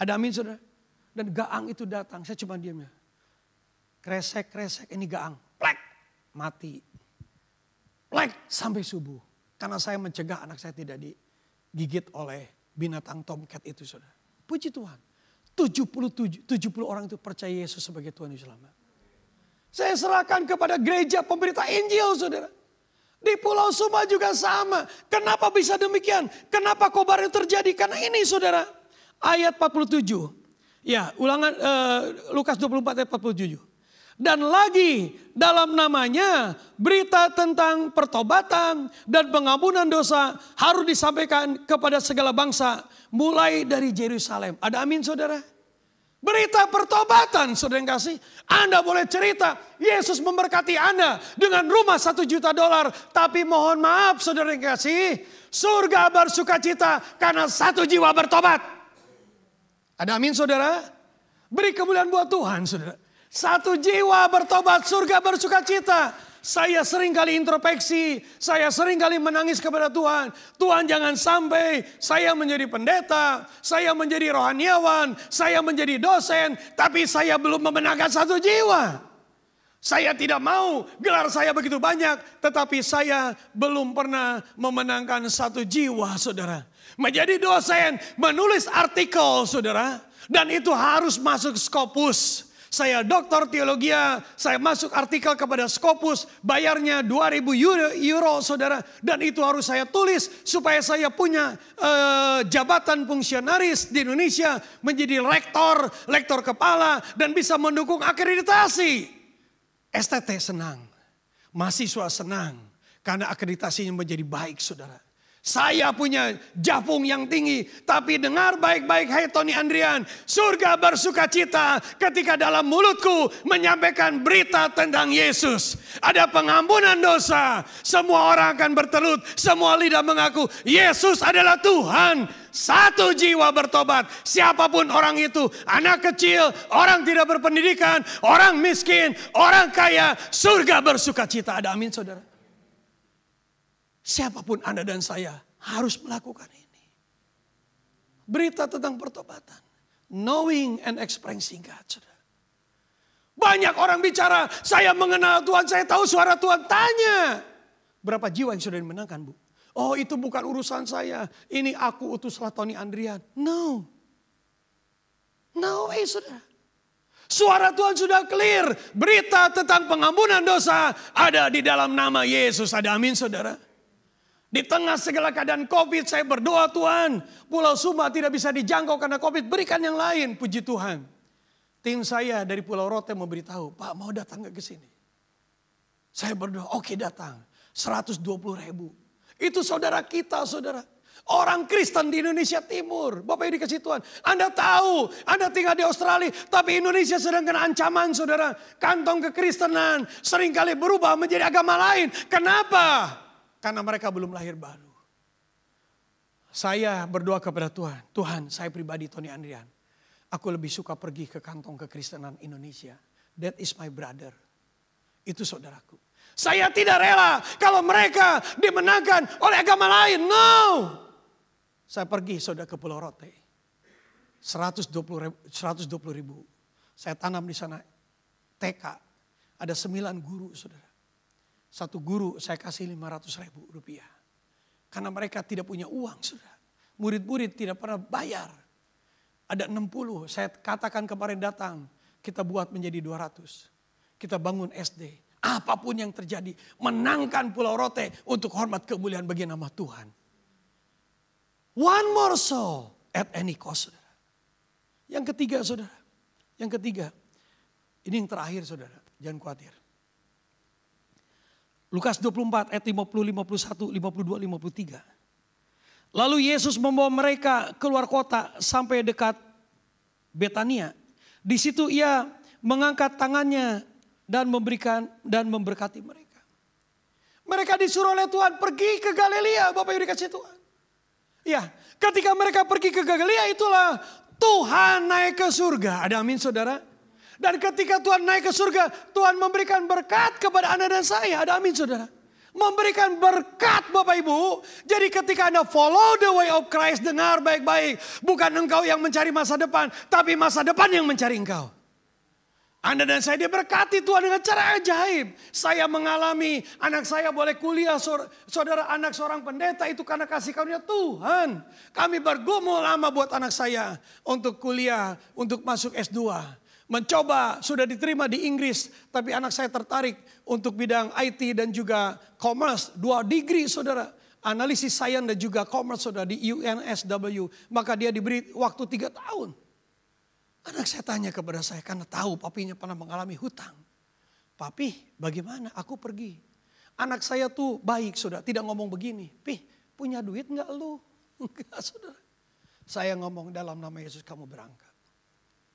S1: Ada amin saudara? Dan gaang itu datang, saya cuma diam ya. Kresek, ini gaang. Plek, mati. Plek, sampai subuh. Karena saya mencegah anak saya tidak digigit oleh binatang tomcat itu saudara. Puji Tuhan. 70 orang itu percaya Yesus sebagai Tuhan Yesus selamat. Saya serahkan kepada gereja pemberita Injil saudara. Di Pulau Sumba juga sama. Kenapa bisa demikian? Kenapa kobar itu terjadi? Karena ini saudara. Ayat 47. Ya, ulangan Lukas 24 ayat 47. Dan lagi dalam namanya berita tentang pertobatan dan pengampunan dosa harus disampaikan kepada segala bangsa mulai dari Yerusalem. Ada amin saudara? Berita pertobatan saudara yang kasih. Anda boleh cerita Yesus memberkati Anda dengan rumah $1 juta. Tapi mohon maaf saudara yang kasih. Surga bersuka cita karena 1 jiwa bertobat. Ada amin saudara? Beri kemuliaan buat Tuhan saudara. 1 jiwa bertobat, surga bersuka cita. Saya sering kali introspeksi, saya sering kali menangis kepada Tuhan. Tuhan jangan sampai saya menjadi pendeta, saya menjadi rohaniawan, saya menjadi dosen. Tapi saya belum memenangkan 1 jiwa. Saya tidak mau gelar saya begitu banyak, tetapi saya belum pernah memenangkan 1 jiwa saudara. Menjadi dosen, menulis artikel saudara. Dan itu harus masuk Scopus. Saya doktor teologia, saya masuk artikel kepada Scopus, bayarnya 2.000 euro saudara. Dan itu harus saya tulis supaya saya punya jabatan fungsionaris di Indonesia. Menjadi lektor kepala dan bisa mendukung akreditasi. STT senang, mahasiswa senang karena akreditasinya menjadi baik saudara. Saya punya japung yang tinggi. Tapi dengar baik-baik, hai Tony Andrian. Surga bersuka cita ketika dalam mulutku menyampaikan berita tentang Yesus. Ada pengampunan dosa. Semua orang akan bertelut. Semua lidah mengaku Yesus adalah Tuhan. Satu jiwa bertobat. Siapapun orang itu. Anak kecil, orang tidak berpendidikan, orang miskin, orang kaya. Surga bersuka cita. Ada amin saudara. Siapapun Anda dan saya harus melakukan ini. Berita tentang pertobatan. Knowing and experiencing God. Saudara. Banyak orang bicara, saya mengenal Tuhan, saya tahu suara Tuhan. Tanya, berapa jiwa yang sudah dimenangkan Bu? Oh itu bukan urusan saya. Ini aku utuslah Tony Andrian. No. No way saudara. Suara Tuhan sudah clear. Berita tentang pengampunan dosa ada di dalam nama Yesus. Ada amin saudara. Di tengah segala keadaan COVID saya berdoa Tuhan. Pulau Sumba tidak bisa dijangkau karena COVID. Berikan yang lain. Puji Tuhan. Tim saya dari Pulau Rote memberitahu. Pak mau datang ke sini. Saya berdoa oke datang. 120.000. Itu saudara kita saudara. Orang Kristen di Indonesia Timur. Bapak Ibu dikasih Tuhan. Anda tahu. Anda tinggal di Australia. Tapi Indonesia sedang kena ancaman saudara. Kantong kekristenan. Seringkali berubah menjadi agama lain. Kenapa? Karena mereka belum lahir baru. Saya berdoa kepada Tuhan. Tuhan saya pribadi Tony Andrian. Aku lebih suka pergi ke kantong kekristenan Indonesia. That is my brother. Itu saudaraku. Saya tidak rela kalau mereka dimenangkan oleh agama lain. No. Saya pergi saudara ke Pulau Rote. 120.000. Saya tanam di sana TK. Ada 9 guru saudara. Satu guru saya kasih 500.000 rupiah. Karena mereka tidak punya uang saudara. Murid-murid tidak pernah bayar. Ada 60, saya katakan kemarin datang. Kita buat menjadi 200. Kita bangun SD. Apapun yang terjadi. Menangkan Pulau Rote untuk hormat kemuliaan bagi nama Tuhan. One more soul at any cost saudara. Yang ketiga saudara. Yang ketiga. Ini yang terakhir saudara. Jangan khawatir. Lukas 24 ayat 50, 51, 52, 53. Lalu Yesus membawa mereka keluar kota sampai dekat Betania. Di situ ia mengangkat tangannya dan memberkati mereka. Mereka disuruh oleh Tuhan pergi ke Galilea, Bapak Ibu dikasih Tuhan. Ya, ketika mereka pergi ke Galilea itulah Tuhan naik ke surga. Ada amin saudara? Dan ketika Tuhan naik ke surga, Tuhan memberikan berkat kepada Anda dan saya. Ada amin saudara. Memberikan berkat Bapak Ibu. Jadi ketika Anda follow the way of Christ, dengar baik-baik. Bukan engkau yang mencari masa depan, tapi masa depan yang mencari engkau. Anda dan saya diberkati Tuhan dengan cara ajaib. Saya mengalami anak saya boleh kuliah. Saudara anak seorang pendeta itu karena kasih karunia Tuhan. Kami bergumul lama buat anak saya untuk kuliah, untuk masuk S2. Mencoba sudah diterima di Inggris. Tapi anak saya tertarik untuk bidang IT dan juga commerce. 2 degree saudara. Analisis sains dan juga commerce saudara di UNSW. Maka dia diberi waktu 3 tahun. Anak saya tanya kepada saya karena tahu papinya pernah mengalami hutang. Papi bagaimana aku pergi. Anak saya tuh baik saudara. Tidak ngomong begini. Pi punya duit gak lu? Enggak saudara. Saya ngomong dalam nama Yesus kamu berangkat.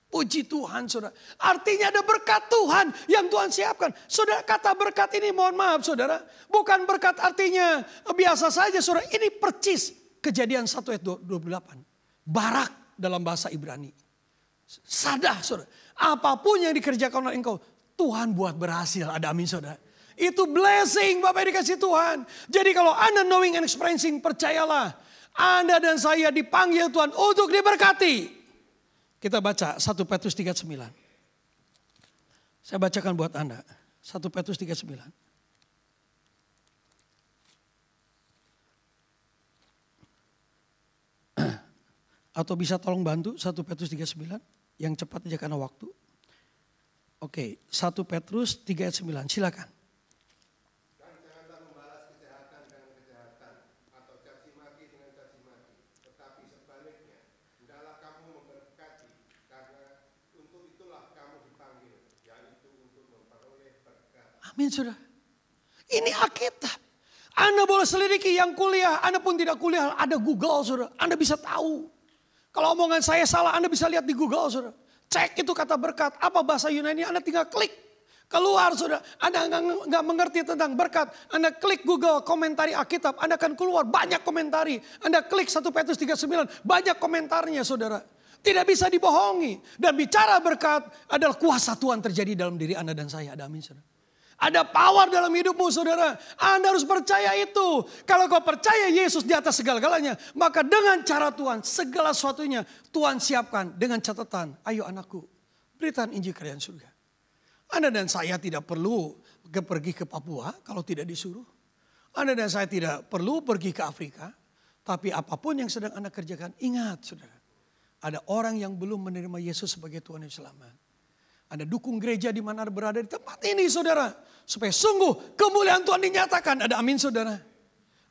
S1: Puji Tuhan saudara. Artinya ada berkat Tuhan yang Tuhan siapkan. Saudara kata berkat ini mohon maaf saudara. Bukan berkat artinya biasa saja saudara. Ini percis Kejadian 1 ayat 28. Barak dalam bahasa Ibrani. Sadah saudara. Apapun yang dikerjakan oleh engkau. Tuhan buat berhasil. Ada amin saudara. Itu blessing Bapak dikasih Tuhan. Jadi kalau Anda knowing and experiencing percayalah. Anda dan saya dipanggil Tuhan untuk diberkati. Kita baca 1 Petrus 3:9. Saya bacakan buat Anda. 1 Petrus 3:9. Atau bisa tolong bantu 1 Petrus 3:9. Yang cepat aja karena waktu. Oke, 1 Petrus 3 ayat 9, silakan.
S2: Dan janganlah membalas kejahatan dengan kejahatan atau caci maki dengan caci maki, tetapi sebaliknya, hendaklah kamu memberkati, karena untuk itulah kamu dipanggil, yaitu untuk memperoleh berkat.
S1: Amin, saudara. Ini Alkitab. Anda boleh selidiki, yang kuliah, Anda pun tidak kuliah, ada Google, saudara. Anda bisa tahu. Kalau omongan saya salah, Anda bisa lihat di Google, saudara. Cek itu kata berkat, apa bahasa Yunani, Anda tinggal klik. Keluar, saudara. Anda nggak mengerti tentang berkat, Anda klik Google komentari Alkitab, Anda akan keluar banyak komentari. Anda klik 1 Petrus 3:9, banyak komentarnya, saudara. Tidak bisa dibohongi. Dan bicara berkat adalah kuasa Tuhan terjadi dalam diri Anda dan saya. Ada amin, saudara. Ada power dalam hidupmu, saudara. Anda harus percaya itu. Kalau kau percaya Yesus di atas segala-galanya, maka dengan cara Tuhan, segala sesuatunya Tuhan siapkan dengan catatan. Ayo anakku, beritakan Injil kerajaan surga. Anda dan saya tidak perlu pergi ke Papua kalau tidak disuruh. Anda dan saya tidak perlu pergi ke Afrika. Tapi apapun yang sedang Anda kerjakan, ingat, saudara. Ada orang yang belum menerima Yesus sebagai Tuhan dan Selamat. Anda dukung gereja di mana berada di tempat ini, saudara. Supaya sungguh kemuliaan Tuhan dinyatakan. Ada amin, saudara.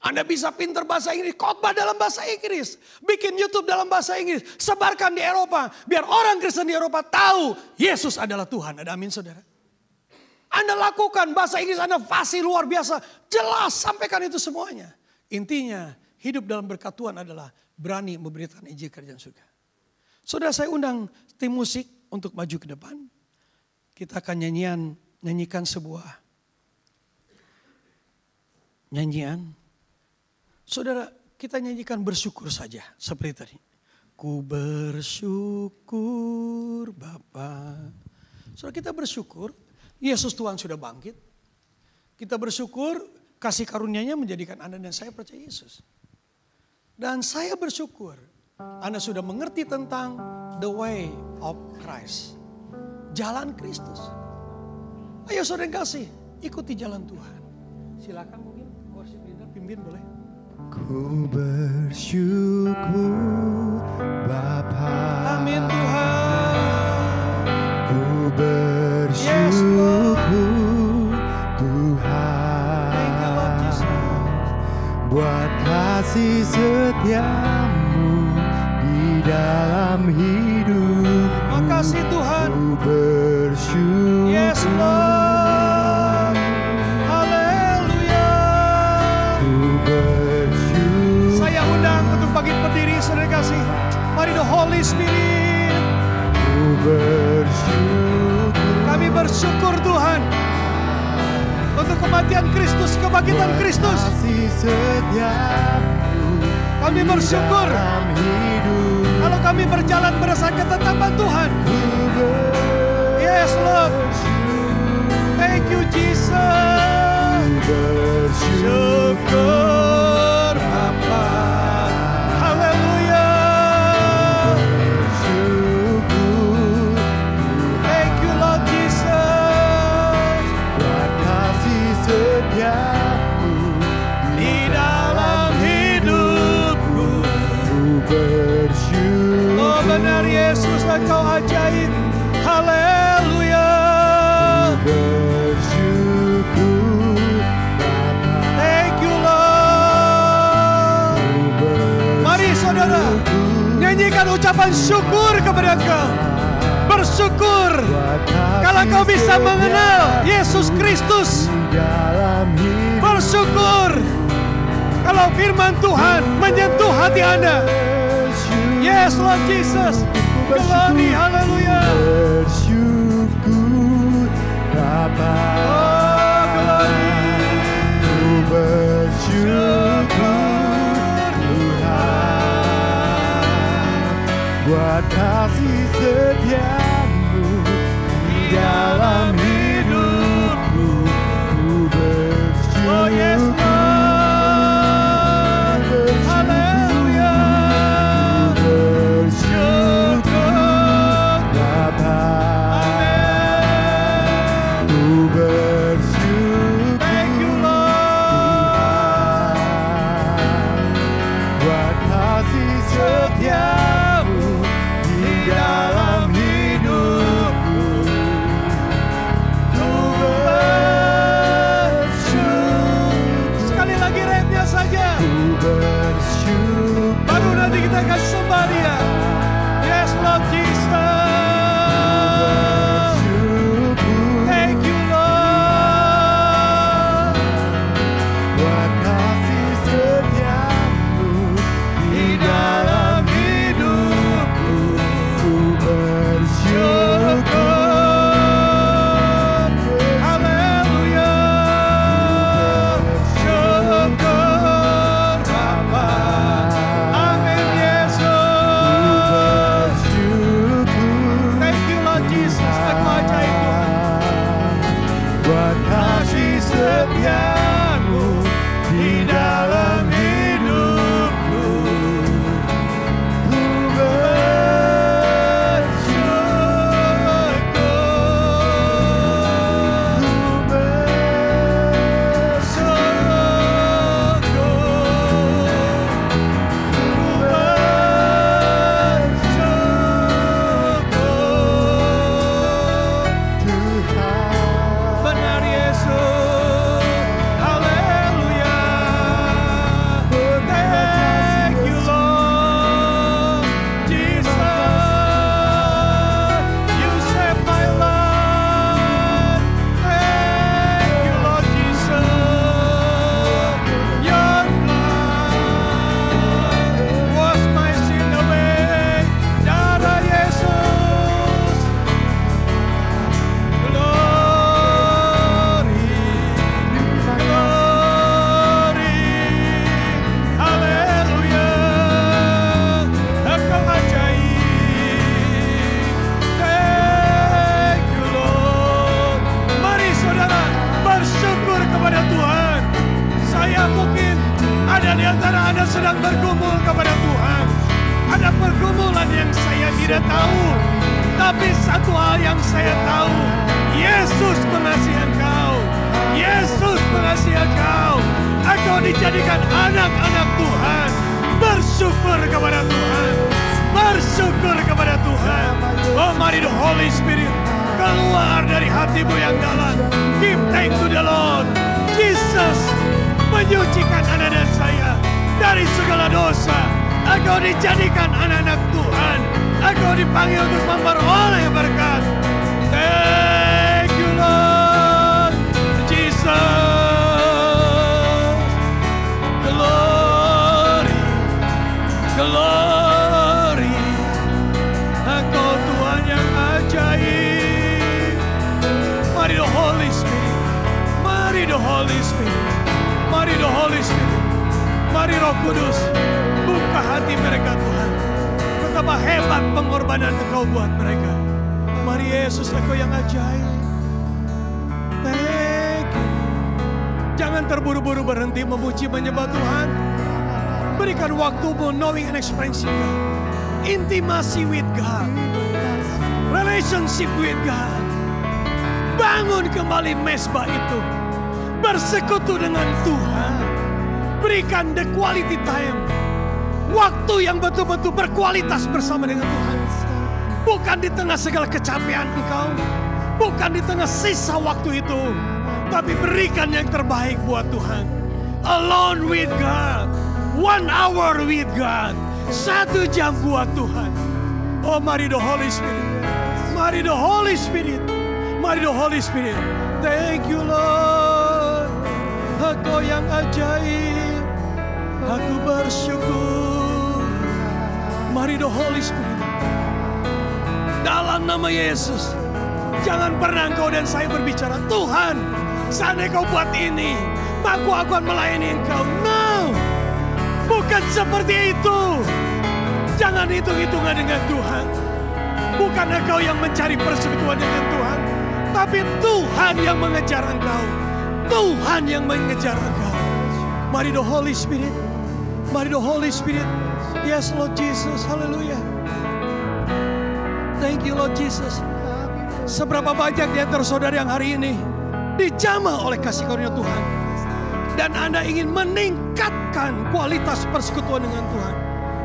S1: Anda bisa pintar bahasa Inggris, khotbah dalam bahasa Inggris. Bikin YouTube dalam bahasa Inggris. Sebarkan di Eropa. Biar orang Kristen di Eropa tahu Yesus adalah Tuhan. Ada amin, saudara. Anda lakukan bahasa Inggris Anda fasih luar biasa. Jelas, sampaikan itu semuanya. Intinya, hidup dalam berkat Tuhan adalah berani memberitakan Injil kerajaan surga. Saudara, saya undang tim musik untuk maju ke depan. Kita akan nyanyikan sebuah nyanyian. Saudara, kita nyanyikan bersyukur saja seperti tadi. Ku bersyukur Bapa. Saudara, kita bersyukur Yesus Tuhan sudah bangkit. Kita bersyukur kasih karunia-Nya menjadikan Anda dan saya percaya Yesus. Dan saya bersyukur Anda sudah mengerti tentang the way of Christ. Jalan Kristus. Ayo saudara kasih, ikuti jalan Tuhan. Silakan mungkin worship leader pimpin boleh.
S3: Ku bersyukur Bapa.
S1: Amin Tuhan.
S3: Ku bersyukur Tuhan.
S1: Thank you Lord Jesus.
S3: Buat kasih setiamu di dalam hidup.
S1: Makasih Tuhan.
S3: Ku bersyukur.
S1: Yes Lord. Haleluya.
S3: Ku bersyukur.
S1: Saya undang untuk bangkit berdiri saudara kasih. Mari the Holy Spirit.
S3: Ku bersyukur.
S1: Kami bersyukur Tuhan. Untuk kematian Kristus, kebangkitan Kristus.
S3: Kasih setiamu.
S1: Kami bersyukur.
S3: Dalam hidup.
S1: Kalau kami berjalan berdasarkan ketetapan Tuhan. Yes Lord. Thank you Jesus. Syukur Bapa. Haleluya. Thank you Lord Jesus.
S3: Buat kasih setiamu
S1: Di dalam hidupku.
S3: bersyukur.
S1: Oh benar Yesus Engkau ajaib. Haleluya.
S3: Bersyukur Bapa.
S1: Thank you Lord. Mari saudara, nyanyikan ucapan syukur kepada Engkau. Bersyukur kalau kau bisa mengenal Yesus Kristus.
S3: Dalam hidup
S1: Bersyukur kalau firman Tuhan menyentuh hati Anda. Yes Lord Jesus. Glory, haleluya.
S3: bersyukur Bapa.
S1: Oh glory.
S3: Ku bersyukur Tuhan buat kasih setiamu di dalam hidupku. Ku bersyukur.
S1: Oh yes Lord. Haleluya.
S3: Bersyukur Bapa. Ku bersyukur
S1: Thank you Lord.
S3: buat kasih setiamu di dalam hidupku.
S1: sedang bergumul kepada Tuhan. Ada pergumulan yang saya tidak tahu, tapi satu hal yang saya tahu, Yesus mengasihi engkau. Yesus mengasihi engkau. Engkau dijadikan anak-anak Tuhan. Bersyukur kepada Tuhan. Bersyukur kepada Tuhan. Oh, mari the Holy Spirit keluar dari hatimu yang dalam. Give thanks to the Lord. Jesus menyucikan Anda dan saya dari segala dosa. Engkau dijadikan anak-anak Tuhan. Engkau dipanggil untuk memperoleh berkat. Thank you Lord Jesus. Glory, glory. Engkau Tuhan yang ajaib. Mari the Holy Spirit. Mari the Holy Spirit. Mari the Holy Spirit. Mari Roh Kudus. Buka hati mereka Tuhan. Betapa hebat pengorbanan Engkau buat mereka. Mari Yesus, Engkau yang ajaib. Thank you. Jangan terburu-buru berhenti memuji menyembah Tuhan. Berikan waktumu knowing and experiencing God. Intimacy with God. Relationship with God. Bangun kembali mesbah itu. Bersekutu dengan Tuhan. Berikan the quality time. Waktu yang betul-betul berkualitas bersama dengan Tuhan. Bukan di tengah segala kecapean engkau. Bukan di tengah sisa waktu itu. Tapi berikan yang terbaik buat Tuhan. Alone with God. 1 hour with God. 1 jam buat Tuhan. Oh, mari the Holy Spirit. Mari the Holy Spirit. Mari the Holy Spirit. Thank you Lord. Engkau yang ajaib. Aku bersyukur. Mari the Holy Spirit. Dalam nama Yesus. Jangan pernah engkau dan saya berbicara, Tuhan, seandainya kau buat ini, maka aku akan melayani engkau. No. Bukan seperti itu. Jangan hitung-hitungan dengan Tuhan. Bukan engkau yang mencari persekutuan dengan Tuhan. Tapi Tuhan yang mengejar engkau. Tuhan yang mengejar engkau. Mari the Holy Spirit. Mari the Holy Spirit. Yes Lord Jesus. Hallelujah. Thank you Lord Jesus. Seberapa banyak di antara saudara yang hari ini dijamah oleh kasih karunia Tuhan. Dan Anda ingin meningkatkan kualitas persekutuan dengan Tuhan.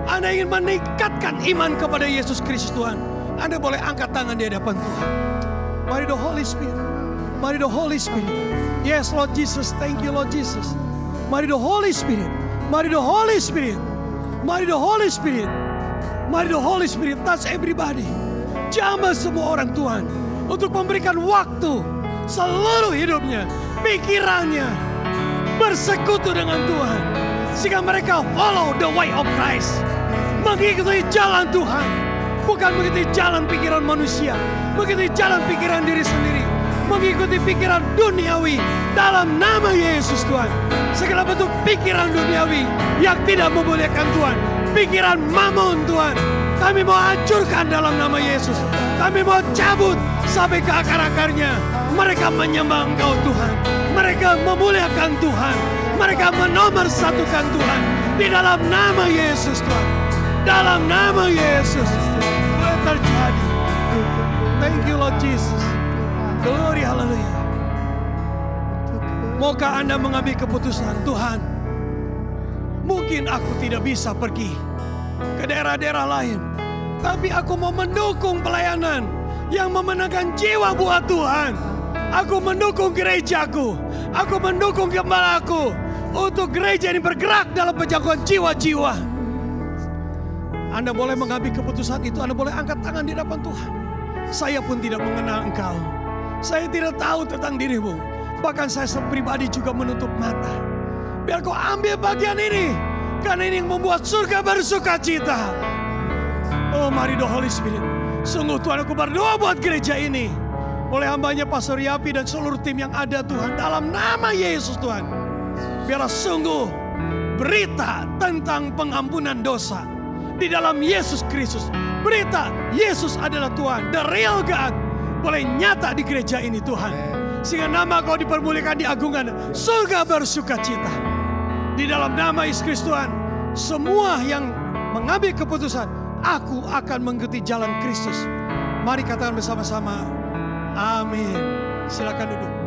S1: Anda ingin meningkatkan iman kepada Yesus Kristus Tuhan. Anda boleh angkat tangan di hadapan Tuhan. Mari the Holy Spirit. Mari the Holy Spirit. Yes Lord Jesus. Thank you Lord Jesus. Mari the Holy Spirit. Mari the Holy Spirit. Mari the Holy Spirit. Mari the Holy Spirit. Touch everybody. Jamah semua orang Tuhan. Untuk memberikan waktu seluruh hidupnya, pikirannya, bersekutu dengan Tuhan. Sehingga mereka follow the way of Christ. Mengikuti jalan Tuhan. Bukan mengikuti jalan pikiran manusia. Mengikuti jalan pikiran diri sendiri. Mengikuti pikiran duniawi. Dalam nama Yesus Tuhan. Segala bentuk pikiran duniawi yang tidak memuliakan Tuhan. Pikiran mammon Tuhan. Kami mau hancurkan dalam nama Yesus. Kami mau cabut sampai ke akar-akarnya. Mereka menyembah Engkau Tuhan. Mereka memuliakan Tuhan. Mereka menomorsatukan Tuhan. Di dalam nama Yesus Tuhan. Dalam nama Yesus. Boleh terjadi. Thank you Lord Jesus. Glory hallelujah. Maukah Anda mengambil keputusan, Tuhan, mungkin aku tidak bisa pergi ke daerah-daerah lain, tapi aku mau mendukung pelayanan yang memenangkan jiwa buat Tuhan. Aku mendukung gerejaku. Aku mendukung gembalaku untuk gereja ini bergerak dalam penjangkauan jiwa-jiwa. Anda boleh mengambil keputusan itu. Anda boleh angkat tangan di hadapan Tuhan. Saya pun tidak mengenal engkau. Saya tidak tahu tentang dirimu. Bahkan saya pribadi juga menutup mata. Biar kau ambil bagian ini. Karena ini yang membuat surga bersuka cita. Oh, mari the Holy Spirit. Sungguh Tuhan, aku berdoa buat gereja ini. Oleh hambanya Pastor Yapi dan seluruh tim yang ada Tuhan. Dalam nama Yesus Tuhan. Biarlah sungguh berita tentang pengampunan dosa. Di dalam Yesus Kristus. Berita Yesus adalah Tuhan. The real God. Boleh nyata di gereja ini Tuhan. Sehingga nama kau dipermuliakan, diagungkan. Surga bersuka cita. Di dalam nama Yesus Kristus Tuhan. semua yang mengambil keputusan, aku akan mengikuti jalan Kristus. Mari katakan bersama-sama, amin. Silakan duduk.